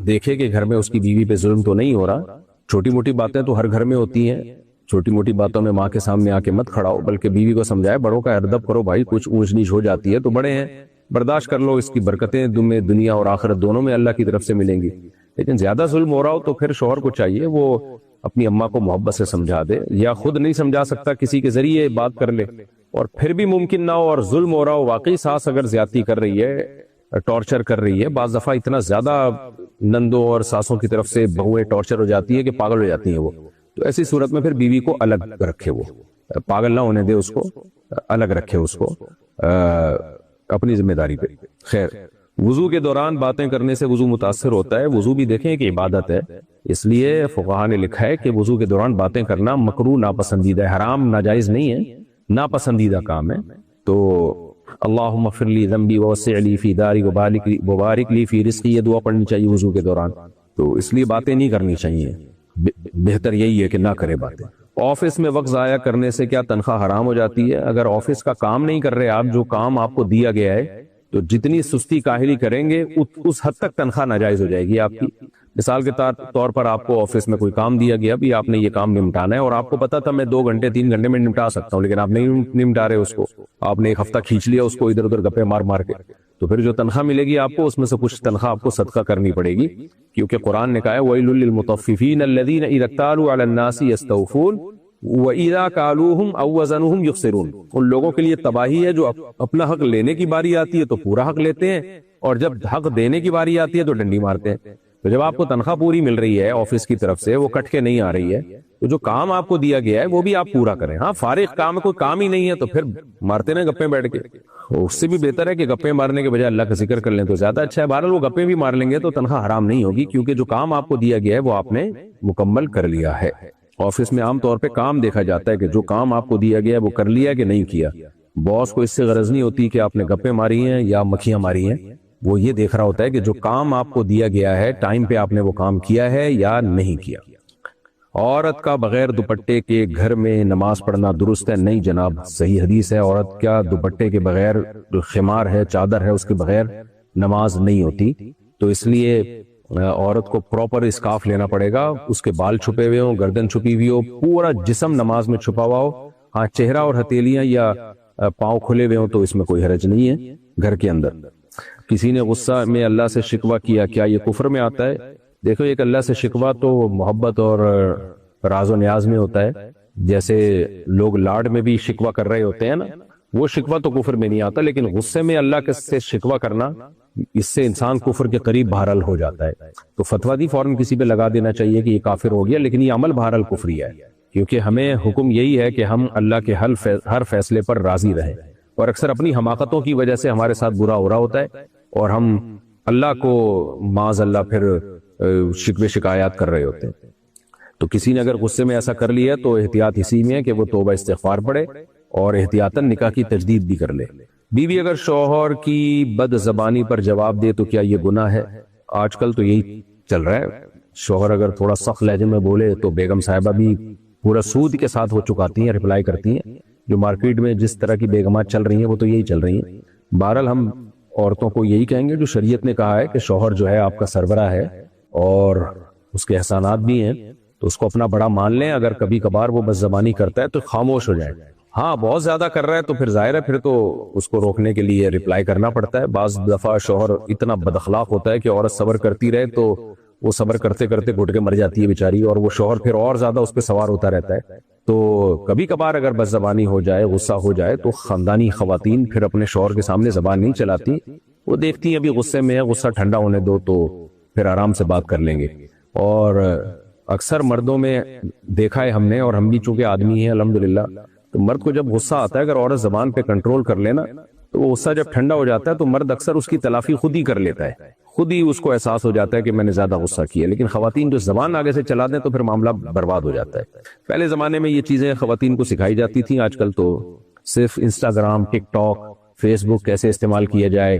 دیکھے کہ گھر میں اس کی بیوی پہ ظلم تو نہیں ہو رہا. چھوٹی موٹی باتیں تو ہر گھر میں ہوتی ہیں, چھوٹی موٹی باتوں میں ماں کے سامنے آ کے مت کھڑا ہو, بلکہ بیوی کو سمجھائے, بڑوں کا ادب کرو بھائی, کچھ اونچ نیچ ہو جاتی ہے تو بڑے ہیں, برداشت کر لو, اس کی برکتیں تمہیں دنیا اور آخرت دونوں میں اللہ کی طرف سے ملیں گی. لیکن زیادہ ظلم ہو رہا ہو تو پھر شوہر کو چاہیے وہ اپنی اماں کو محبت سے سمجھا دے, یا خود نہیں سمجھا سکتا کسی کے ذریعے بات کر لے. اور پھر بھی ممکن نہ ہو اور ظلم ہو رہا ہو, واقعی ساس اگر زیادتی کر رہی ہے, ٹارچر کر رہی ہے, بعض دفعہ اتنا زیادہ نندوں اور ساسوں کی طرف سے بہویں ٹارچر ہو جاتی ہے کہ پاگل ہو جاتی ہیں وہ, تو ایسی صورت میں پھر بیوی کو الگ رکھے, وہ پاگل نہ ہونے دے, اس کو الگ رکھے, اس کو اپنی ذمہ داری پہ. خیر, وضو کے دوران باتیں کرنے سے وضو متاثر ہوتا ہے. وضو بھی دیکھیں کہ عبادت ہے, اس لیے فقہا نے لکھا ہے کہ وضو کے دوران باتیں کرنا مکروہ, ناپسندیدہ ہے, حرام ناجائز نہیں ہے, ناپسندیدہ کام ہے. تو اللہم اغفر لی ذنبی ووسع لی فی داری وبارک لی فی رزقی, یہ دعا پڑھنی چاہیے وضو کے دوران. تو اس لیے باتیں نہیں کرنی چاہیے, بہتر یہی ہے کہ نہ کرے باتیں. آفس میں وقت ضائع کرنے سے کیا تنخواہ حرام ہو جاتی ہے؟ اگر آفس کا کام نہیں کر رہے آپ, جو کام آپ کو دیا گیا ہے, تو جتنی سستی کاہلی کریں گے اس حد تک تنخواہ ناجائز ہو جائے گی آپ کی. مثال کے طور پر آپ کو آفس میں کوئی کام دیا گیا, بھی آپ نے یہ کام نمٹانا ہے, اور آپ کو پتا تھا میں 2 گھنٹے 3 گھنٹے میں نمٹا سکتا ہوں, لیکن آپ نہیں نمٹا رہے اس کو, آپ نے 1 ہفتہ کھینچ لیا اس کو ادھر ادھر گپے مار کے, تو پھر جو تنخواہ ملے گی آپ کو اس میں سے کچھ تنخواہ آپ کو صدقہ کرنی پڑے گی, کیونکہ قرآن نے کہا ہے وَيْلٌ لِّلْمُطَفِّفِينَ الَّذِينَ إِذَا اكْتَالُوا عَلَى النَّاسِ يَسْتَوْفُونَ وَإِذَا كَالُوهُمْ أَوْ وَزَنُوهُمْ يُخْسِرُونَ. ان لوگوں کے لیے تباہی ہے جو اپنا حق لینے کی باری آتی ہے تو پورا حق لیتے ہیں, اور جب حق دینے کی باری آتی ہے تو ڈنڈی مارتے ہیں. تو جب آپ کو تنخواہ پوری مل رہی ہے آفس کی طرف سے, وہ کٹ کے نہیں آ رہی ہے, تو جو کام آپ کو دیا گیا ہے وہ بھی آپ پورا کریں. ہاں, فارغ کام ہے, کوئی کام ہی نہیں ہے, تو پھر مارتے رہیں گپیں بیٹھ کے. اس سے بھی بہتر ہے کہ گپیں مارنے کے بجائے اللہ کا ذکر کر لیں تو زیادہ اچھا ہے. بہرحال وہ گپیں بھی مار لیں گے تو تنخواہ حرام نہیں ہوگی, کیونکہ جو کام آپ کو دیا گیا ہے وہ آپ نے مکمل کر لیا ہے. آفس میں عام طور پہ کام دیکھا جاتا ہے کہ جو کام آپ کو دیا گیا ہے وہ کر لیا کہ نہیں کیا. باس کو اس سے غرض نہیں ہوتی کہ آپ نے گپیں ماری ہیں یا مکھیاں ماری ہیں, وہ یہ دیکھ رہا ہوتا ہے کہ جو کام آپ کو دیا گیا ہے ٹائم پہ آپ نے وہ کام کیا ہے یا نہیں کیا. عورت کا بغیر دوپٹے کے گھر میں نماز پڑھنا درست ہے؟ نہیں جناب, صحیح حدیث ہے, عورت کیا دوپٹے کے بغیر, خمار ہے, چادر ہے, اس کے بغیر نماز نہیں ہوتی. تو اس لیے عورت کو پراپر اسکارف لینا پڑے گا, اس کے بال چھپے ہوئے ہوں, گردن چھپی ہوئی ہو, پورا جسم نماز میں چھپا ہوا ہو. ہاں, چہرہ اور ہتھیلیاں یا پاؤں کھلے ہوئے ہوں تو اس میں کوئی حرج نہیں ہے, گھر کے اندر. کسی نے غصہ میں اللہ سے شکوہ کیا، کیا یہ کفر میں آتا ہے؟ دیکھو، ایک اللہ سے شکوہ تو محبت اور راز و نیاز میں ہوتا ہے. جیسے لوگ لاڈ میں بھی شکوہ کر رہے ہوتے ہیں نا، وہ شکوہ تو کفر میں نہیں آتا. لیکن غصے میں اللہ کے سے شکوہ کرنا، اس سے انسان کفر کے قریب بہرحال ہو جاتا ہے. تو فتویٰ دی فوراً کسی پہ لگا دینا چاہیے کہ یہ کافر ہو گیا، لیکن یہ عمل بہرحال کفری ہے، کیونکہ ہمیں حکم یہی ہے کہ ہم اللہ کے ہر فیصلے پر راضی رہیں. اور اکثر اپنی حماقتوں کی وجہ سے ہمارے ساتھ برا ہو رہا ہوتا ہے اور ہم اللہ کو معاذ اللہ پھر شکوے شکایات کر رہے ہوتے ہیں. تو کسی نے اگر غصے میں ایسا کر لیا تو احتیاط اسی میں ہے کہ وہ توبہ استغفار پڑھے اور احتیاطاً نکاح کی تجدید بھی کر لے. بیوی اگر شوہر کی بد زبانی پر جواب دے تو کیا یہ گناہ ہے؟ آج کل تو یہی چل رہا ہے. شوہر اگر تھوڑا سخت لہجے میں بولے تو بیگم صاحبہ بھی پورا سود کے ساتھ وہ چکاتی ہیں، رپلائی کرتی ہیں. جو مارکیٹ میں جس طرح کی بیگمات چل رہی ہیں وہ تو یہی چل رہی ہیں. بہرحال ہم عورتوں کو یہی کہیں گے، جو شریعت نے کہا ہے کہ شوہر جو ہے آپ کا سربراہ ہے اور اس کے احسانات بھی ہیں، تو اس کو اپنا بڑا مان لیں. اگر کبھی کبھار وہ بد زبانی کرتا ہے تو خاموش ہو جائیں. ہاں بہت زیادہ کر رہا ہے تو پھر ظاہر ہے پھر تو اس کو روکنے کے لیے رپلائی کرنا پڑتا ہے. بعض دفعہ شوہر اتنا بد اخلاق ہوتا ہے کہ عورت صبر کرتی رہے تو وہ صبر کرتے کرتے گھٹ کے مر جاتی ہے بیچاری، اور وہ شوہر پھر اور زیادہ اس پہ سوار ہوتا رہتا ہے. تو کبھی کبھار اگر بد زبانی ہو جائے، غصہ ہو جائے، تو خاندانی خواتین پھر اپنے شوہر کے سامنے زبان نہیں چلاتی. وہ دیکھتی ہیں ابھی غصے میں ہے، غصہ ٹھنڈا ہونے دو تو پھر آرام سے بات کر لیں گے. اور اکثر مردوں میں دیکھا ہے ہم نے، اور ہم بھی چونکہ آدمی ہیں الحمدللہ، تو مرد کو جب غصہ آتا ہے، اگر عورت زبان پہ کنٹرول کر لینا تو وہ غصہ جب ٹھنڈا ہو جاتا ہے تو مرد اکثر اس کی تلافی خود ہی کر لیتا ہے، خود ہی اس کو احساس ہو جاتا ہے کہ میں نے زیادہ غصہ کیا. لیکن خواتین جو زبان آگے سے چلا دیں تو پھر معاملہ برباد ہو جاتا ہے. پہلے زمانے میں یہ چیزیں خواتین کو سکھائی جاتی تھیں، آج کل تو صرف انسٹاگرام، ٹک ٹاک، فیس بک کیسے استعمال کیا جائے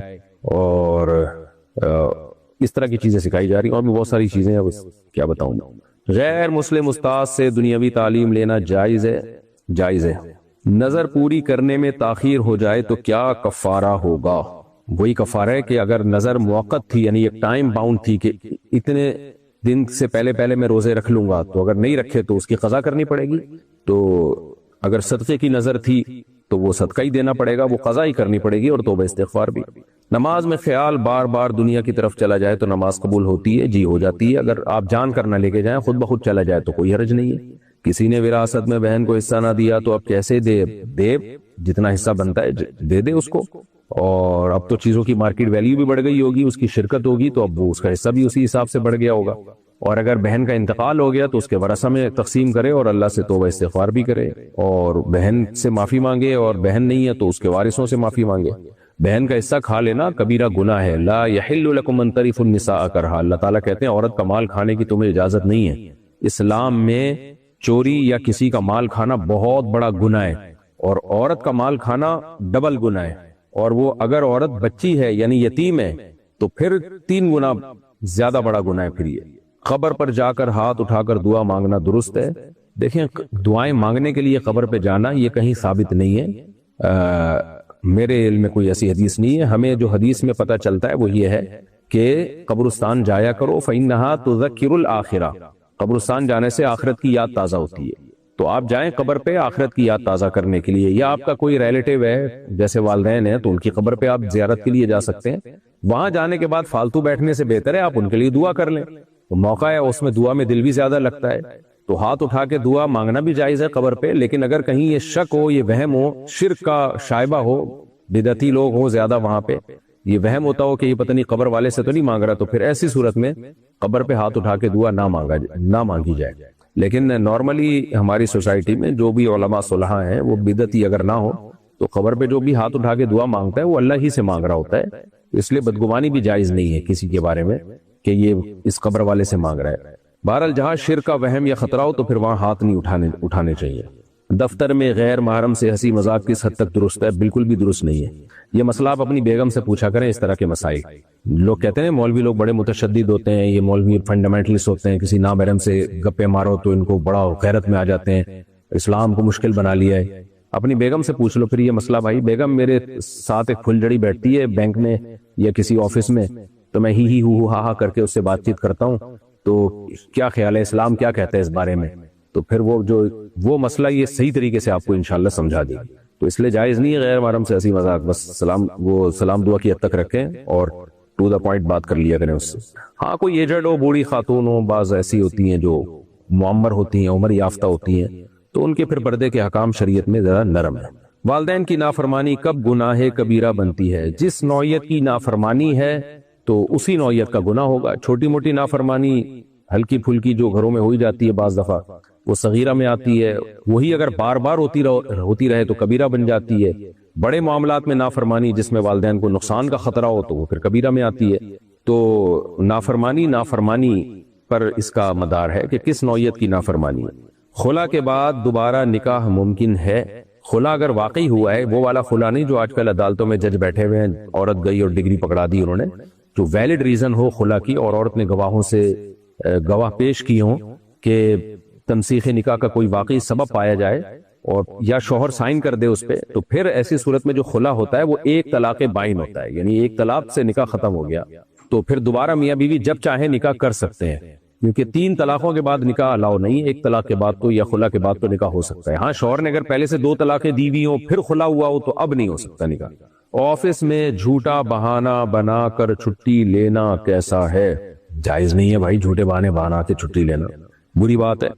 اور اس طرح کی چیزیں سکھائی جا رہی ہیں. اور بھی بہت ساری چیزیں ہیں، کیا بتاؤں میں. غیر مسلم استاد سے دنیاوی تعلیم لینا جائز ہے؟ جائز ہے. نظر پوری کرنے میں تاخیر ہو جائے تو کیا کفارہ ہوگا؟ وہی کفارہ ہے کہ اگر نظر موقت تھی، یعنی ایک ٹائم باؤنڈ تھی کہ اتنے دن سے پہلے میں روزے رکھ لوں گا، تو اگر نہیں رکھے تو اس کی قضا کرنی پڑے گی. تو اگر صدقے کی نظر تھی تو وہ صدقہ ہی دینا پڑے گا، وہ قضا ہی کرنی پڑے گی، اور توبہ استغفار بھی. نماز میں خیال بار بار دنیا کی طرف چلا جائے تو نماز قبول ہوتی ہے؟ جی ہو جاتی ہے. اگر آپ جان کر نہ لے کے جائیں، خود بخود چلا جائے تو کوئی حرج نہیں ہے. کسی نے وراثت میں بہن کو حصہ نہ دیا تو اب کیسے دے جتنا حصہ بنتا ہے دے دے اس کو. اور اب تو چیزوں کی مارکیٹ ویلیو بھی بڑھ گئی ہوگی، اس کی شرکت ہوگی تو اب وہ اس کا حصہ بھی اسی حساب سے بڑھ گیا ہوگا. اور اگر بہن کا انتقال ہو گیا تو اس کے ورثہ میں تقسیم کرے اور اللہ سے توبہ استغفار بھی کرے، اور بہن سے معافی مانگے، اور بہن نہیں ہے تو اس کے وارثوں سے معافی مانگے. بہن کا حصہ کھا لینا کبیرہ گناہ ہے. لا یحل لکم ان ترثوا النساء کرہا. اللہ تعالیٰ کہتے ہیں عورت کا مال کھانے کی تمہیں اجازت نہیں ہے. اسلام میں چوری یا کسی کا مال کھانا بہت بڑا گناہ ہے، اور عورت کا مال کھانا ڈبل گناہ ہے. اور وہ اگر عورت بچی ہے یعنی یتیم ہے تو پھر 3 گنا زیادہ بڑا گناہ ہے. پھر یہ قبر پر جا کر ہاتھ اٹھا کر دعا مانگنا درست ہے؟ دیکھیں، دعائیں مانگنے کے لیے قبر پہ جانا یہ کہیں ثابت نہیں ہے. میرے علم میں کوئی ایسی حدیث نہیں ہے. ہمیں جو حدیث میں پتہ چلتا ہے وہ یہ ہے کہ قبرستان جایا کرو، فإنها تذکر الآخرہ. قبرستان جانے سے آخرت کی یاد تازہ ہوتی ہے. تو آپ جائیں قبر پہ آخرت کی یاد تازہ کرنے کے لیے. یا آپ کا کوئی ریلیٹیو ہے جیسے والدین ہیں تو ان کی قبر پہ آپ زیارت کے لیے جا سکتے ہیں. وہاں جانے کے بعد فالتو بیٹھنے سے بہتر ہے آپ ان کے لیے دعا کر لیں. تو موقع ہے، اس میں دعا میں دل بھی زیادہ لگتا ہے. تو ہاتھ اٹھا کے دعا مانگنا بھی جائز ہے قبر پہ. لیکن اگر کہیں یہ شک ہو، یہ وہم ہو، شرک کا شائبہ ہو، بدعتی لوگ ہو زیادہ وہاں پہ، یہ وہم ہوتا ہو کہ یہ پتہ نہیں قبر والے سے تو نہیں مانگ رہا، تو پھر ایسی صورت میں قبر پہ ہاتھ اٹھا کے دعا نہ مانگی جائے. لیکن نارملی ہماری سوسائٹی میں جو بھی علماء صلحاء ہیں وہ بدعتی اگر نہ ہو تو قبر پہ جو بھی ہاتھ اٹھا کے دعا مانگتا ہے وہ اللہ ہی سے مانگ رہا ہوتا ہے. اس لیے بدگمانی بھی جائز نہیں ہے کسی کے بارے میں کہ یہ اس قبر والے سے مانگ رہا ہے. بہرحال جہاں شرک کا وہم یا خطرہ ہو تو پھر وہاں ہاتھ نہیں اٹھانے چاہیے. دفتر میں غیر محرم سے ہنسی مذاق کس حد تک درست ہے؟ بالکل بھی درست نہیں ہے. یہ مسئلہ آپ اپنی بیگم سے پوچھا کریں. اس طرح کے مسائل لوگ کہتے ہیں مولوی لوگ بڑے متشدد ہوتے ہیں، یہ مولوی فنڈامنٹلسٹ ہوتے ہیں، کسی نامحرم سے گپے مارو تو ان کو بڑا غیرت میں آ جاتے ہیں، اسلام کو مشکل بنا لیا ہے. اپنی بیگم سے پوچھ لو پھر یہ مسئلہ. بھائی بیگم میرے ساتھ ایک پھلجڑی بیٹھتی ہے بینک میں یا کسی آفس میں، تو میں ہی ہو ہا کر کے اس سے بات چیت کرتا ہوں، تو کیا خیال ہے، اسلام کیا کہتا ہے اس بارے میں؟ تو پھر وہ مسئلہ یہ صحیح طریقے سے آپ کو انشاءاللہ سمجھا دے گی. تو اس لیے جائز نہیں ہے غیر محرم سے ہنسی مذاق. بس سلام دعا کی حد تک رکھیں اور ٹو دا پوائنٹ بات کر لیا کریں اس سے. ہاں کوئی ایجڈ ہو, بوڑھی خاتون ہو, بعض ایسی ہوتی ہیں جو معمر ہوتی ہیں, عمر یافتہ ہوتی ہیں, تو ان کے پھر پردے کے حکام شریعت میں ذرا نرم ہے. والدین کی نافرمانی کب گناہ کبیرہ بنتی ہے؟ جس نوعیت کی نافرمانی ہے تو اسی نوعیت کا گناہ ہوگا. چھوٹی موٹی نافرمانی ہلکی پھلکی جو گھروں میں ہوئی جاتی ہے بعض دفعہ وہ صغیرہ میں آتی ہے, وہی اگر بار بار ہوتی رہے تو کبیرہ بن جاتی ہے. بڑے معاملات میں نافرمانی جس میں والدین کو نقصان کا خطرہ ہو تو وہ پھر کبیرہ میں آتی ہے. تو نافرمانی پر اس کا مدار ہے کہ کس نوعیت کی نافرمانی ہے. خلا کے بعد دوبارہ نکاح ممکن ہے؟ خلا اگر واقعی ہوا ہے, وہ والا خلا نہیں جو آج کل عدالتوں میں جج بیٹھے ہوئے ہیں, عورت گئی اور ڈگری پکڑا دی انہوں نے, جو ویلڈ ریزن ہو خلا کی اور عورت نے گواہوں سے گواہ پیش کی ہوں کہ تنسیخ نکاح کا کوئی واقعی سبب پایا جائے اور یا شوہر سائن کر دے اس پہ, تو پھر ایسی صورت میں جو خلا ہوتا ہے وہ ایک طلاق بائن ہوتا ہے, یعنی ایک طلاق سے نکاح ختم ہو گیا. تو پھر دوبارہ میاں بیوی جب چاہے نکاح کر سکتے ہیں, کیونکہ 3 طلاقوں کے بعد نکاح الاؤ نہیں, ایک طلاق کے بعد تو یا خلا کے بعد تو نکاح ہو سکتا ہے. ہاں شوہر نے اگر پہلے سے 2 طلاقیں دی ہوئی ہوں پھر خلا ہوا ہو تو اب نہیں ہو سکتا نکاح. آفس میں جھوٹا بہانہ بنا کر چھٹی لینا کیسا ہے؟ جائز نہیں ہے بھائی جھوٹے بہانے بنا کے چھٹی لینا, بری بات ہے.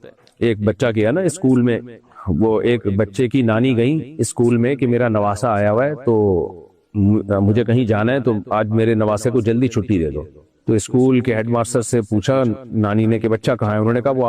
ایک بچہ گیا نا اسکول میں, وہ ایک بچے کی نانی گئی اسکول میں کہ میرا نواسا آیا ہوا ہے تو مجھے کہیں جانا ہے تو آج میرے نواسے کو جلدی چھٹی دے دو. تو اسکول کے ہیڈ ماسٹر سے پوچھا نانی نے کہ بچہ کہاں ہے؟ انہوں نے کہا وہ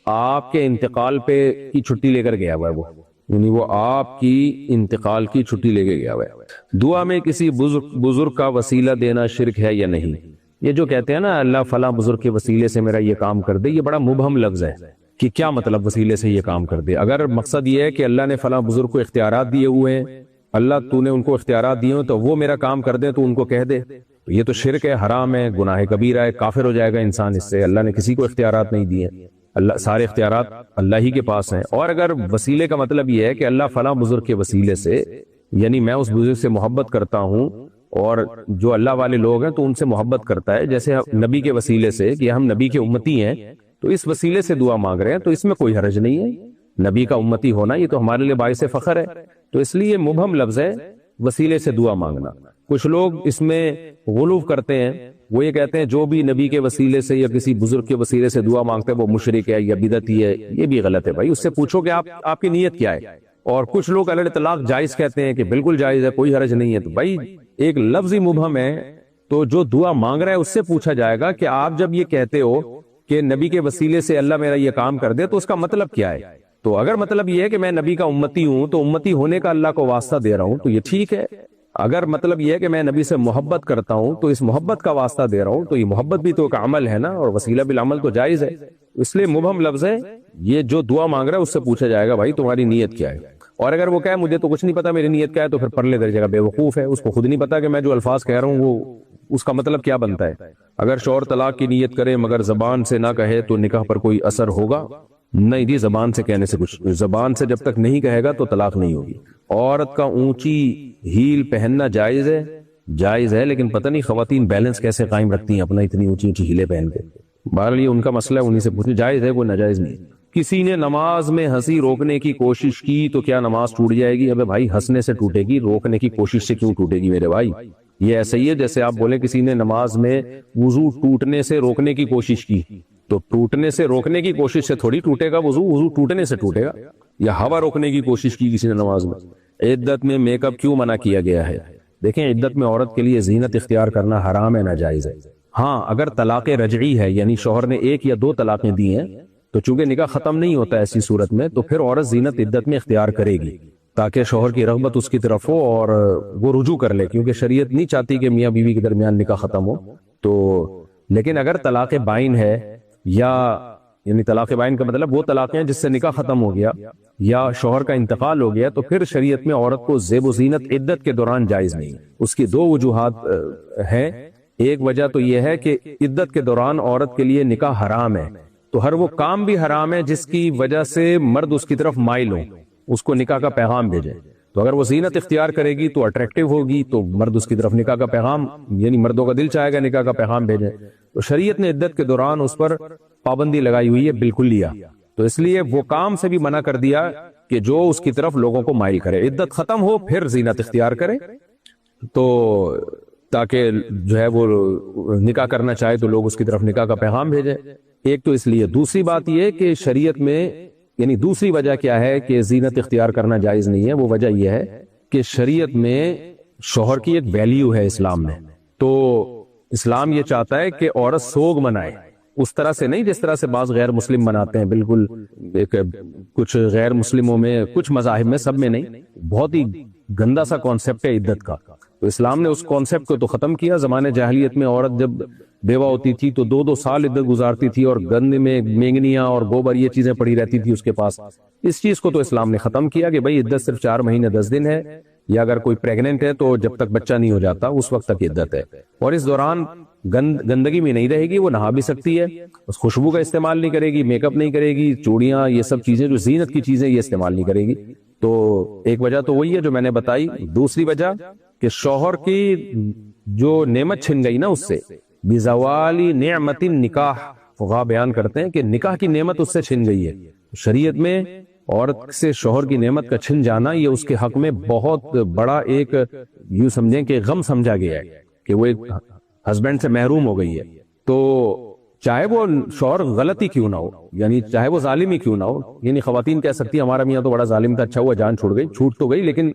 آپ کے انتقال پہ کی چھٹی لے کر گیا ہوا ہے, یعنی وہ آپ کی انتقال کی چھٹی لے کے گیا ہوا ہے. دعا میں کسی بزرگ کا وسیلہ دینا شرک ہے یا نہیں؟ یہ جو کہتے ہیں نا اللہ فلاں بزرگ کے وسیلے سے میرا یہ کام کر دے, یہ بڑا مبہم لفظ ہے کہ کیا مطلب وسیلے سے یہ کام کر دے. اگر مقصد یہ ہے کہ اللہ نے فلاں بزرگ کو اختیارات دیے ہوئے ہیں, اللہ تو نے ان کو اختیارات دیے ہیں تو وہ میرا کام کر دے تو ان کو کہہ دے, تو یہ تو شرک ہے, حرام ہے, گناہ کبیرہ ہے, کافر ہو جائے گا انسان اس سے. اللہ نے کسی کو اختیارات نہیں دیے, اللہ سارے اختیارات اللہ ہی کے پاس ہیں. اور اگر وسیلے کا مطلب یہ ہے کہ اللہ فلاں بزرگ کے وسیلے سے, یعنی میں اس بزرگ سے محبت کرتا ہوں اور جو اللہ والے لوگ ہیں تو ان سے محبت کرتا ہے, جیسے نبی کے وسیلے سے کہ ہم نبی کے امتی ہیں تو اس وسیلے سے دعا مانگ رہے ہیں, تو اس میں کوئی حرج نہیں ہے. نبی کا امتی ہونا یہ تو ہمارے لیے باعث فخر ہے, تو اس لیے مبہم لفظ ہے وسیلے سے دعا مانگنا. کچھ لوگ اس میں غلو کرتے ہیں, وہ یہ کہتے ہیں جو بھی نبی کے وسیلے سے یا کسی بزرگ کے وسیلے سے دعا مانگتے ہیں وہ مشرک ہے یا بدعتی ہے. یہ بھی غلط ہے بھائی, اس سے پوچھو کہ آپ کی نیت کیا ہے. اور کچھ لوگ علیہ طلاق جائز کہتے ہیں کہ بالکل جائز ہے, کوئی حرج نہیں ہے. تو بھائی ایک لفظ ہی مبہم ہے, تو جو دعا مانگ رہا ہے اس سے پوچھا جائے گا کہ آپ جب یہ کہتے ہو کہ نبی کے وسیلے سے اللہ میرا یہ کام کر دے تو اس کا مطلب کیا ہے. تو اگر مطلب یہ ہے کہ میں نبی کا امتی ہوں تو امتی ہونے کا اللہ کو واسطہ دے رہا ہوں تو یہ ٹھیک ہے. اگر مطلب یہ ہے کہ میں نبی سے محبت کرتا ہوں تو اس محبت کا واسطہ دے رہا ہوں تو یہ محبت بھی تو ایک عمل ہے نا, اور وسیلہ بالعمل تو جائز ہے. اس لیے مبہم لفظ ہے, یہ جو دعا مانگ رہا ہے اس سے پوچھا جائے گا بھائی تمہاری نیت کیا ہے. اور اگر وہ کہے مجھے تو کچھ نہیں پتا میری نیت کیا ہے تو پھر پرلے درجے کا بے وقوف ہے, اس کو خود نہیں پتا کہ میں جو الفاظ کہہ رہا ہوں وہ اس کا مطلب کیا بنتا ہے. اگر شوہر طلاق کی نیت کرے مگر زبان سے نہ کہے تو نکاح پر کوئی اثر ہوگا؟ نہیں جی, زبان سے کہنے سے کچھ, زبان سے جب تک نہیں کہے گا تو طلاق نہیں ہوگی. عورت کا اونچی ہیل پہننا جائز ہے؟ جائز ہے, لیکن پتہ نہیں خواتین بیلنس کیسے قائم رکھتی ہیں اپنا اتنی اونچی اونچی ہیلیں پہن کے. بہرحال یہ ان کا مسئلہ ہے, انہیں سے پوچھیں جائز ہے کوئی ناجائز نہیں. کسی نے نماز میں ہنسی روکنے کی کوشش کی تو کیا نماز ٹوٹ جائے گی؟ ابے بھائی ہنسنے سے ٹوٹے گی, روکنے کی کوشش سے کیوں ٹوٹے گی میرے بھائی؟ یہ ایسا ہی ہے جیسے آپ بولیں کسی نے نماز میں وضو ٹوٹنے سے روکنے کی کوشش کی, تو ٹوٹنے سے روکنے کی کوشش سے تھوڑی ٹوٹے گا وضو ٹوٹنے سے ٹوٹے گا. یا ہوا روکنے کی کوشش کی کسی نے نماز میں. عدت میں میک اپ کیوں منع کیا گیا ہے؟ دیکھیں عدت میں عورت کے لیے زینت اختیار کرنا حرام ہے, ناجائز ہے. ہاں اگر طلاق رجعی ہے یعنی شوہر نے 1 یا 2 طلاقیں دی ہیں تو چونکہ نکاح ختم نہیں ہوتا ایسی صورت میں, تو پھر عورت زینت عدت میں اختیار کرے گی تاکہ شوہر کی رغبت اس کی طرف ہو اور وہ رجوع کر لے, کیونکہ شریعت نہیں چاہتی کہ میاں بیوی کے درمیان نکاح ختم ہو. تو لیکن اگر طلاق بائن ہے, یا یعنی طلاق بائن کا مطلب وہ طلاقیں جس سے نکاح ختم ہو گیا یا شوہر کا انتقال ہو گیا, تو پھر شریعت میں عورت کو زیب و زینت عدت کے دوران جائز نہیں. اس کی 2 وجوہات ہیں. ایک وجہ تو یہ ہے کہ عدت کے دوران عورت کے لیے نکاح حرام ہے, تو ہر وہ کام بھی حرام ہے جس کی وجہ سے مرد اس کی طرف مائل ہو, اس کو نکاح کا پیغام بھیجے. تو اگر وہ زینت اختیار کرے گی تو اٹریکٹیو ہوگی, تو مرد اس کی طرف نکاح کا پیغام, یعنی مردوں کا دل چاہے گا نکاح کا پیغام بھیجے. تو شریعت نے عدت کے دوران اس پر پابندی لگائی ہوئی ہے بالکل لیا, تو اس لیے وہ کام سے بھی منع کر دیا کہ جو اس کی طرف لوگوں کو مائل کرے. عدت ختم ہو پھر زینت اختیار کرے تو تاکہ جو ہے وہ نکاح کرنا چاہے تو لوگ اس کی طرف نکاح کا پیغام بھیجیں. ایک تو اس لیے. دوسری بات یہ کہ شریعت میں یعنی دوسری وجہ کیا ہے کہ زینت اختیار کرنا جائز نہیں ہے, وہ وجہ یہ ہے کہ شریعت میں شوہر کی ایک ویلیو ہے اسلام میں. تو اسلام یہ چاہتا ہے کہ عورت سوگ منائے, اس طرح سے نہیں جس طرح سے بعض غیر مسلم مناتے ہیں. بالکل کچھ غیر مسلموں میں, کچھ مذاہب میں, سب میں نہیں. بہت ہی گندا سا کانسیپٹ ہے عدت کا. تو اسلام نے اس کانسیپٹ کو تو ختم کیا. زمانے جاہلیت میں عورت جب بیوہ ہوتی تھی تو 2-2 سال عدت گزارتی تھی اور گند میں مینگنیاں اور گوبر یہ چیزیں پڑی رہتی تھی اس کے پاس. اس چیز کو تو اسلام نے ختم کیا کہ بھائی عدت صرف 4 مہینے 10 دن ہے, یا اگر کوئی پریگننٹ ہے تو جب تک بچہ نہیں ہو جاتا اس وقت تک عدت ہے. اور اس دوران گندگی میں نہیں رہے گی, وہ نہا بھی سکتی ہے, اس خوشبو کا استعمال نہیں کرے گی, میک اپ نہیں کرے گی, چوڑیاں یہ سب چیزیں جو زینت کی چیزیں یہ استعمال نہیں کرے گی. تو ایک وجہ تو وہی ہے جو میں نے بتائی. دوسری وجہ کہ شوہر کی جو نعمت چھن گئی نا اس سے, بزوال نعمت نکاح, فقہا بیان کرتے ہیں کہ نکاح کی نعمت اس سے چھن گئی ہے. شریعت میں عورت سے شوہر کی نعمت کا چھن جانا یہ اس کے حق میں بہت بڑا ایک یوں سمجھیں کہ غم سمجھا گیا ہے کہ وہ ایک ہسبینڈ سے محروم ہو گئی ہے. تو چاہے وہ شوہر غلط ہی کیوں نہ ہو, یعنی چاہے وہ ظالم ہی کیوں نہ ہو. یعنی خواتین کہہ سکتی ہیں ہمارا میاں تو بڑا ظالم تھا, اچھا ہوا جان چھوڑ گئی, چھوٹ تو گئی لیکن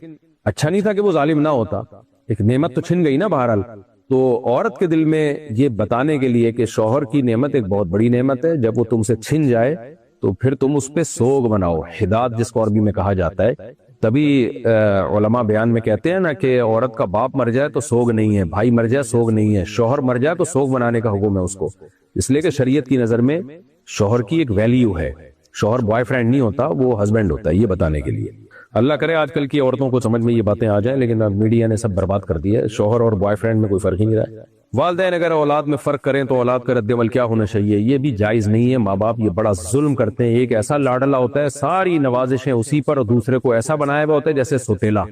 اچھا نہیں تھا کہ وہ ظالم نہ ہوتا. ایک نعمت تو چھن گئی نا بہرحال. تو عورت کے دل میں یہ بتانے کے لیے کہ شوہر کی نعمت ایک بہت بڑی نعمت ہے, جب وہ تم سے چھن جائے تو پھر تم اس پہ سوگ بناؤ, حداد جس کو عربی میں کہا جاتا ہے. تبھی علماء بیان میں کہتے ہیں نا کہ عورت کا باپ مر جائے تو سوگ نہیں ہے, بھائی مر جائے سوگ نہیں ہے, شوہر مر جائے تو سوگ بنانے کا حکم ہے اس کو. اس لیے کہ شریعت کی نظر میں شوہر کی ایک ویلیو ہے. شوہر بوائے فرینڈ نہیں ہوتا, وہ ہسبینڈ ہوتا ہے, یہ بتانے کے لیے. اللہ کرے آج کل کی عورتوں کو سمجھ میں یہ باتیں آ جائیں, لیکن اب میڈیا نے سب برباد کر دی ہے. شوہر اور بوائے فرینڈ میں کوئی فرق ہی نہیں رہا. والدین اگر اولاد میں فرق کریں تو اولاد کا رد عمل کیا ہونا چاہیے, یہ بھی جائز نہیں ہے. ماں باپ یہ بڑا ظلم کرتے ہیں. ایک ایسا لاڈلا ہوتا ہے, ساری نوازشیں اسی پر, اور دوسرے کو ایسا بنایا ہوا ہوتا ہے جیسے سوتیلا.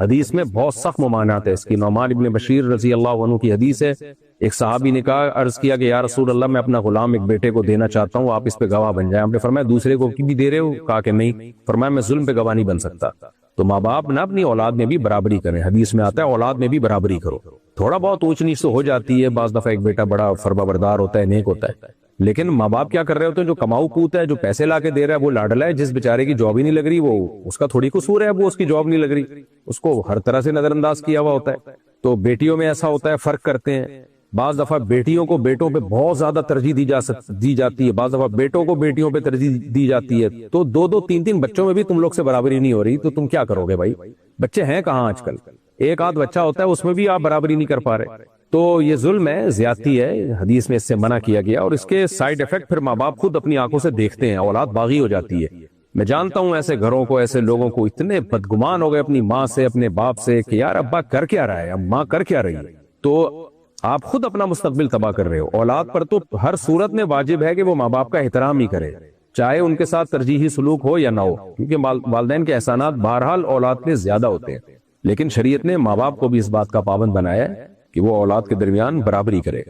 حدیث میں بہت سخت ممانعت ہے اس کی. نعمان ابن بشیر رضی اللہ عنہ کی حدیث ہے, ایک صحابی نے کہا, عرض کیا کہ یا رسول اللہ میں اپنا غلام ایک بیٹے کو دینا چاہتا ہوں, آپ اس پہ گواہ بن جائیں. آپ نے فرمایا دوسرے کو بھی دے رہے ہو؟ کہا کہ نہیں. فرمایا میں ظلم پہ گواہ نہیں بن سکتا. تو ماں باپ نہ اپنی اولاد میں بھی برابری کریں. حدیث میں آتا ہے اولاد میں بھی برابری کرو. تھوڑا بہت اونچ نیچ تو ہو جاتی ہے, بعض دفعہ ایک بیٹا بڑا فرما بردار ہوتا ہے, نیک ہوتا ہے, لیکن ماں باپ کیا کر رہے ہوتے ہیں, جو کماؤ پوت ہے, جو پیسے لا کے دے رہا ہے وہ لاڈلا ہے. جس بیچارے کی جاب ہی نہیں لگ رہی وہ اس کا تھوڑی قصور ہے, وہ اس کی جاب نہیں لگ رہی, اس کو ہر طرح سے نظر انداز کیا ہوا ہوتا ہے. تو بیٹیوں میں ایسا ہوتا ہے, فرق کرتے ہیں. بعض دفعہ بیٹیوں کو بیٹوں پہ بہت زیادہ ترجیح دی جاتی ہے, بعض دفعہ بیٹوں کو بیٹیوں پہ ترجیح دی جاتی ہے. تو 2-2 3-3 بچوں میں بھی تم لوگ سے برابری نہیں ہو رہی, تو تم کیا کرو گے بھائی؟ بچے ہیں کہاں آج کل, ایک آدھ بچہ ہوتا ہے, اس میں بھی آپ برابری نہیں کر پا رہے. تو یہ ظلم ہے, زیادتی ہے. حدیث میں اس سے منع کیا گیا, اور اس کے سائیڈ ایفیکٹ پھر ماں باپ خود اپنی آنکھوں سے دیکھتے ہیں. اولاد باغی ہو جاتی ہے. میں جانتا ہوں ایسے گھروں کو, ایسے لوگوں کو اتنے بدگمان ہو گئے اپنی ماں سے, اپنے باپ سے, کہ یار ابا کر کیا رہا ہے, اب ماں کر کیا رہی ہے. تو آپ خود اپنا مستقبل تباہ کر رہے ہو. اولاد پر تو ہر صورت میں واجب ہے کہ وہ ماں باپ کا احترام ہی کرے, چاہے ان کے ساتھ ترجیحی سلوک ہو یا نہ ہو, کیونکہ والدین کے احسانات بہرحال اولاد پہ زیادہ ہوتے ہیں. لیکن شریعت نے ماں باپ کو بھی اس بات کا پابند بنایا ہے کہ وہ اولاد کے درمیان برابری کرے.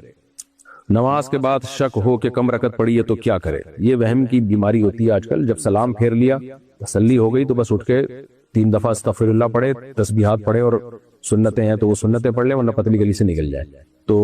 نماز کے بعد شک ہو کہ کم رکعت پڑی ہے تو کیا کرے؟ یہ وہم کی بیماری ہوتی ہے آج کل. جب سلام پھیر لیا, تسلی ہو گئی, تو بس اٹھ کے 3 دفعہ استغفر اللہ پڑھے, تسبیحات پڑھے, اور سنتیں ہیں تو وہ سنتیں پڑھ لیں, ورنہ پتلی گلی سے نکل جائے. تو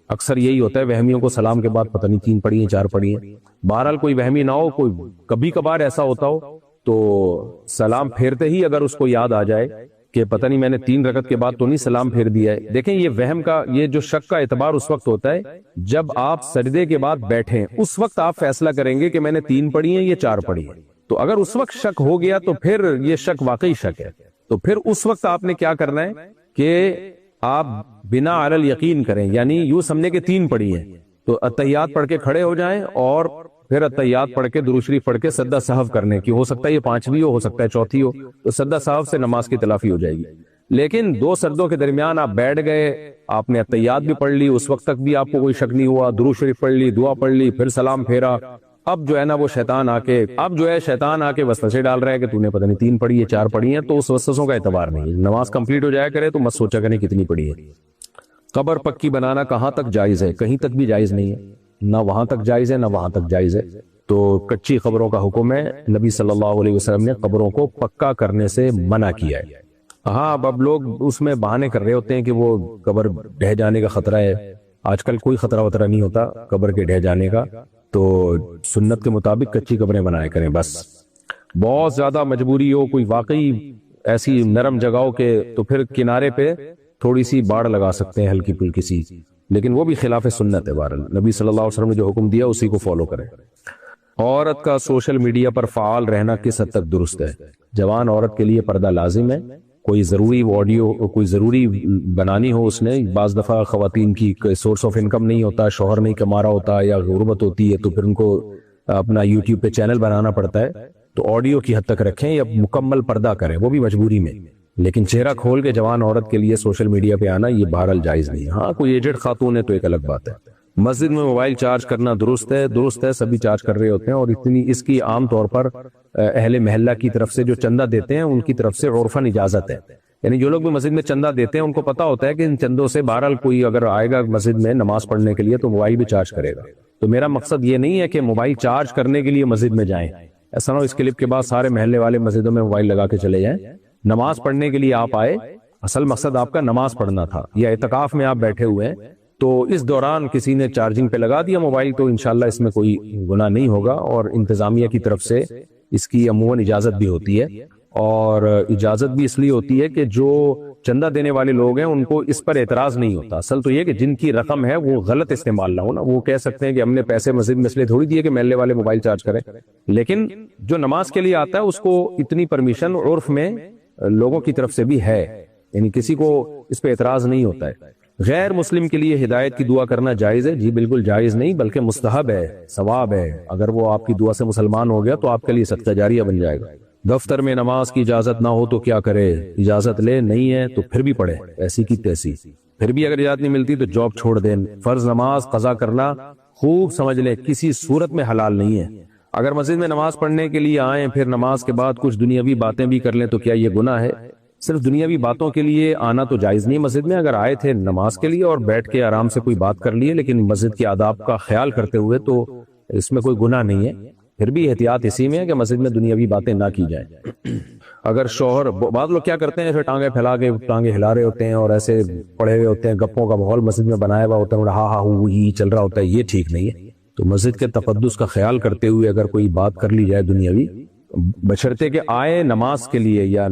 اکثر یہی ہوتا ہے وہمیوں کو, سلام کے بعد پتہ نہیں 3 پڑھی ہیں 4 پڑھی ہیں. بہرحال کوئی وہمی نہ ہو, کوئی کبھی کبھار ایسا ہوتا ہو تو سلام پھیرتے ہی اگر اس کو یاد آ جائے کہ پتہ نہیں میں نے 3 رکعت کے بعد تو نہیں سلام پھیر دیا ہے. دیکھیں یہ وہم کا, یہ جو شک کا اعتبار اس وقت ہوتا ہے جب آپ سجدے کے بعد بیٹھیں, اس وقت آپ فیصلہ کریں گے کہ میں نے 3 پڑھی ہیں یا 4 پڑھی ہیں. تو اگر اس وقت شک ہو گیا تو پھر یہ شک واقعی شک ہے. تو پھر اس وقت آپ نے کیا کرنا ہے کہ آپ بنا علی الیقین کریں, یعنی یوں سمجھیں کہ 3 پڑھی ہیں تو اتحیات پڑھ کے کھڑے ہو جائیں, اور پھر اتحیات پڑھ کے درود شریف پڑھ کے سجدہ سہو کرنے کی. ہو سکتا ہے یہ 5ویں ہو سکتا ہے 4تھی ہو, تو سجدہ سہو سے نماز کی تلافی ہو جائے گی. لیکن 2 سجدوں کے درمیان آپ بیٹھ گئے, آپ نے اتحیات بھی پڑھ لی, اس وقت تک بھی آپ کو کوئی شک نہیں ہوا, درود شریف پڑھ لی, دعا پڑھ لی, پھر سلام پھیرا. اب جو ہے نا وہ شیطان آ کے وسوسے ڈال رہا ہے کہ تو نے پتہ نہیں 3 پڑھی ہے 4 پڑھی ہیں, تو اس وسوسوں کا اعتبار نہیں ہے. نماز کمپلیٹ ہو جایا کرے تو مت سوچا کریں کتنی پڑھی ہے. قبر پکی بنانا کہاں تک جائز ہے؟ کہیں تک بھی جائز نہیں ہے, نہ وہاں تک جائز ہے نہ وہاں تک جائز ہے. تو کچی قبروں کا حکم ہے. نبی صلی اللہ علیہ وسلم نے قبروں کو پکا کرنے سے منع کیا ہے. ہاں اب لوگ اس میں بہانے کر رہے ہوتے ہیں کہ وہ قبر ڈھہ جانے کا خطرہ ہے. آج کل کوئی خطرہ وطرہ نہیں ہوتا قبر کے ڈھہ جانے کا. تو سنت کے مطابق کچی قبریں بنایا کریں. بس بہت زیادہ مجبوری ہو, کوئی واقعی ایسی نرم جگہ ہو کہ تو پھر کنارے پہ تھوڑی سی باڑ لگا سکتے ہیں ہلکی پھلکی سی, لیکن وہ بھی خلاف سنت ہے. بہرحال نبی صلی اللہ علیہ وسلم نے جو حکم دیا اسی کو فالو کریں. عورت کا سوشل میڈیا پر فعال رہنا کس حد تک درست ہے؟ جوان عورت کے لیے پردہ لازم ہے. کوئی ضروری آڈیو کوئی ضروری بنانی ہو اس نے, بعض دفعہ خواتین کی سورس آف انکم نہیں ہوتا, شوہر نہیں کما رہا ہوتا یا غربت ہوتی ہے, تو پھر ان کو اپنا یوٹیوب پہ چینل بنانا پڑتا ہے, تو آڈیو کی حد تک رکھیں یا مکمل پردہ کریں, وہ بھی مجبوری میں. لیکن چہرہ کھول کے جوان عورت کے لیے سوشل میڈیا پہ آنا یہ بہرحال جائز نہیں. ہاں کوئی ایجڈ خاتون ہے تو ایک الگ بات ہے. مسجد میں موبائل چارج کرنا درست ہے؟ درست ہے, سبھی چارج کر رہے ہوتے ہیں, اور اس کی عام طور پر اہل محلہ کی طرف سے جو چندہ دیتے ہیں ان کی طرف سے عرفاً اجازت ہے. یعنی جو لوگ بھی مسجد میں چندہ دیتے ہیں ان کو پتا ہوتا ہے کہ ان چندوں سے بہرحال کوئی اگر آئے گا مسجد میں نماز پڑھنے کے لیے تو موبائل بھی چارج کرے گا. تو میرا مقصد یہ نہیں ہے کہ موبائل چارج کرنے کے لیے مسجد میں جائیں. ایسا نہ ہو اس کلپ کے بعد سارے محلے والے مسجدوں میں موبائل لگا کے چلے جائیں. نماز پڑھنے کے لیے آپ آئے, اصل مقصد آپ کا نماز پڑھنا تھا, یا اعتکاف میں آپ بیٹھے ہوئے ہیں تو اس دوران کسی نے چارجنگ پہ لگا دیا موبائل, تو انشاءاللہ اس میں کوئی گناہ نہیں ہوگا. اور انتظامیہ کی طرف سے اس کی عموماً اجازت بھی ہوتی ہے, اور اجازت بھی اس لیے ہوتی ہے کہ جو چندہ دینے والے لوگ ہیں ان کو اس پر اعتراض نہیں ہوتا. اصل تو یہ کہ جن کی رقم ہے وہ غلط استعمال نہ ہو نا. وہ کہہ سکتے ہیں کہ ہم نے پیسے مسجد میں اس لیے تھوڑی دیے کہ محلے والے موبائل چارج کریں, لیکن جو نماز کے لیے آتا ہے اس کو اتنی پرمیشن عرف میں لوگوں کی طرف سے بھی ہے, یعنی کسی کو اس پہ اعتراض نہیں ہوتا ہے. غیر مسلم کے لیے ہدایت کی دعا کرنا جائز ہے؟ جی بالکل جائز نہیں بلکہ مستحب ہے, ثواب ہے. اگر وہ آپ کی دعا سے مسلمان ہو گیا تو آپ کے لیے صدقہ جاریہ بن جائے گا. دفتر میں نماز کی اجازت نہ ہو تو کیا کرے؟ اجازت لے, نہیں ہے تو پھر بھی پڑھے ایسی کی تیسی. پھر بھی اگر اجازت نہیں ملتی تو جاب چھوڑ دیں. فرض نماز قضا کرنا خوب سمجھ لیں کسی صورت میں حلال نہیں ہے. اگر مسجد میں نماز پڑھنے کے لیے آئیں پھر نماز کے بعد کچھ دنیاوی باتیں بھی کر لیں تو کیا یہ گناہ ہے؟ صرف دنیاوی باتوں کے لیے آنا تو جائز نہیں مسجد میں. اگر آئے تھے نماز کے لیے اور بیٹھ کے آرام سے کوئی بات کر لیے لیکن مسجد کے آداب کا خیال کرتے ہوئے, تو اس میں کوئی گناہ نہیں ہے. پھر بھی احتیاط اسی میں ہے کہ مسجد میں دنیاوی باتیں نہ کی جائیں. اگر شوہر, بعض لوگ کیا کرتے ہیں پھر ٹانگیں پھیلا کے ٹانگیں ہلا رہے ہوتے ہیں اور ایسے پڑے ہوئے ہوتے ہیں, گپوں کا ماحول مسجد میں بنایا ہوا ہوتا ہے, ہاں ہاں ہی چل رہا ہوتا ہے, یہ ٹھیک نہیں ہے. تو مسجد کے تقدس کا خیال کرتے ہوئے اگر کوئی بات کر لی جائے دنیاوی, بشرطے کہ آئے نماز کے لیے یا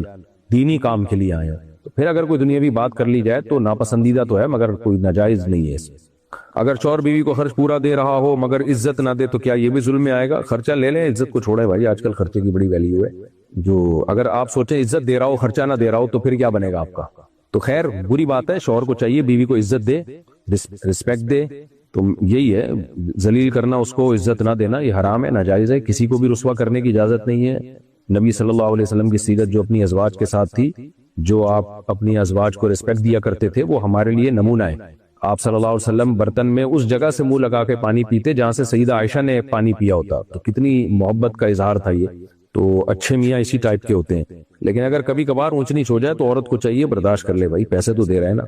دینی کام کے لیے آئے, تو پھر اگر کوئی دنیاوی بات کر لی جائے تو ناپسندیدہ تو ہے مگر کوئی ناجائز نہیں ہے اس میں. اگر شوہر بیوی کو خرچ پورا دے رہا ہو مگر عزت نہ دے تو کیا یہ بھی ظلم میں آئے گا؟ خرچہ لے لیں, عزت کو چھوڑیں بھائی, آج کل خرچے کی بڑی ویلیو ہے. جو اگر آپ سوچیں عزت دے رہا ہو خرچہ نہ دے رہا ہو تو پھر کیا بنے گا آپ کا؟ تو خیر بری بات ہے. شوہر کو چاہیے بیوی کو عزت دے, رسپیکٹ دے. تو یہی ہے, ذلیل کرنا, اس کو عزت نہ دینا یہ حرام ہے, ناجائز ہے. کسی کو بھی رسوا کرنے کی اجازت نہیں ہے. نبی صلی اللہ علیہ وسلم کی سیرت جو اپنی ازواج کے ساتھ تھی, جو آپ اپنی ازواج کو رسپیکٹ دیا کرتے تھے, وہ ہمارے لیے نمونہ ہے. آپ صلی اللہ علیہ وسلم برتن میں اس جگہ سے منہ لگا کے پانی پیتے جہاں سے سیدہ عائشہ نے پانی پیا ہوتا. تو کتنی محبت کا اظہار تھا یہ. تو اچھے میاں اسی ٹائپ کے ہوتے ہیں. لیکن اگر کبھی کبھار اونچ نیچ ہو جائے تو عورت کو چاہیے برداشت کر لے بھائی, پیسے تو دے رہے ہیں نا.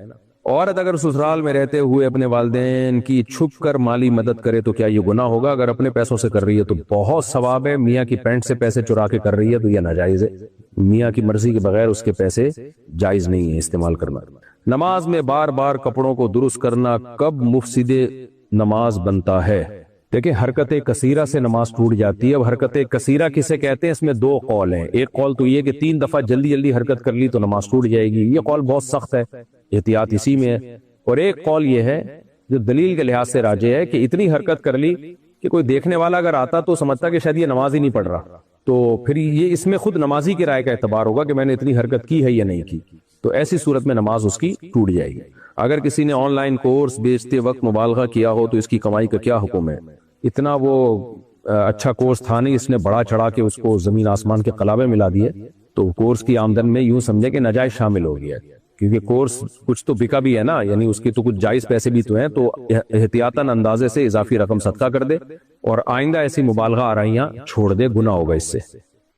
عورت اگر سسرال میں رہتے ہوئے اپنے والدین کی چھپ کر مالی مدد کرے تو کیا یہ گناہ ہوگا؟ اگر اپنے پیسوں سے کر رہی ہے تو بہت ثواب ہے. میاں کی پینٹ سے پیسے چرا کے کر رہی ہے تو یہ ناجائز ہے. میاں کی مرضی کے بغیر اس کے پیسے جائز نہیں ہے استعمال کرنا. نماز میں بار بار کپڑوں کو درست کرنا کب مفسد نماز بنتا ہے؟ دیکھیں حرکت کثیرہ سے نماز ٹوٹ جاتی ہے. اب حرکت کثیرہ کسے کہتے ہیں؟ اس میں دو قول ہیں. ایک قول تو یہ کہ 3 دفعہ جلدی جلدی حرکت کر لی تو نماز ٹوٹ جائے گی, یہ قول بہت سخت ہے, احتیاط اسی میں ہے. اور ایک قول یہ ہے جو دلیل کے لحاظ سے راجح ہے کہ اتنی حرکت کر لی کہ کوئی دیکھنے والا اگر آتا تو سمجھتا کہ شاید یہ نماز ہی نہیں پڑھ رہا, تو پھر یہ اس میں خود نمازی کی رائے کا اعتبار ہوگا کہ میں نے اتنی حرکت کی ہے یا نہیں کی. تو ایسی صورت میں نماز اس کی ٹوٹ جائے گی. اگر کسی نے آن لائن کورس بیچتے وقت مبالغہ کیا ہو تو اس کی کمائی کا کیا حکم ہے؟ اتنا وہ اچھا کورس تھا نہیں, اس نے بڑا چڑھا کے اس کو زمین آسمان کے قلابے ملا دیے, تو کورس کی آمدن میں یوں سمجھے کہ ناجائز شامل ہو گیا, کیونکہ کورس کچھ تو بکا بھی ہے نا, یعنی اس کی تو کچھ جائز پیسے بھی تو ہیں. تو احتیاطاً اندازے سے اضافی رقم صدقہ کر دے اور آئندہ ایسی مبالغہ آرائیاں چھوڑ دے, گناہ ہوگا اس سے.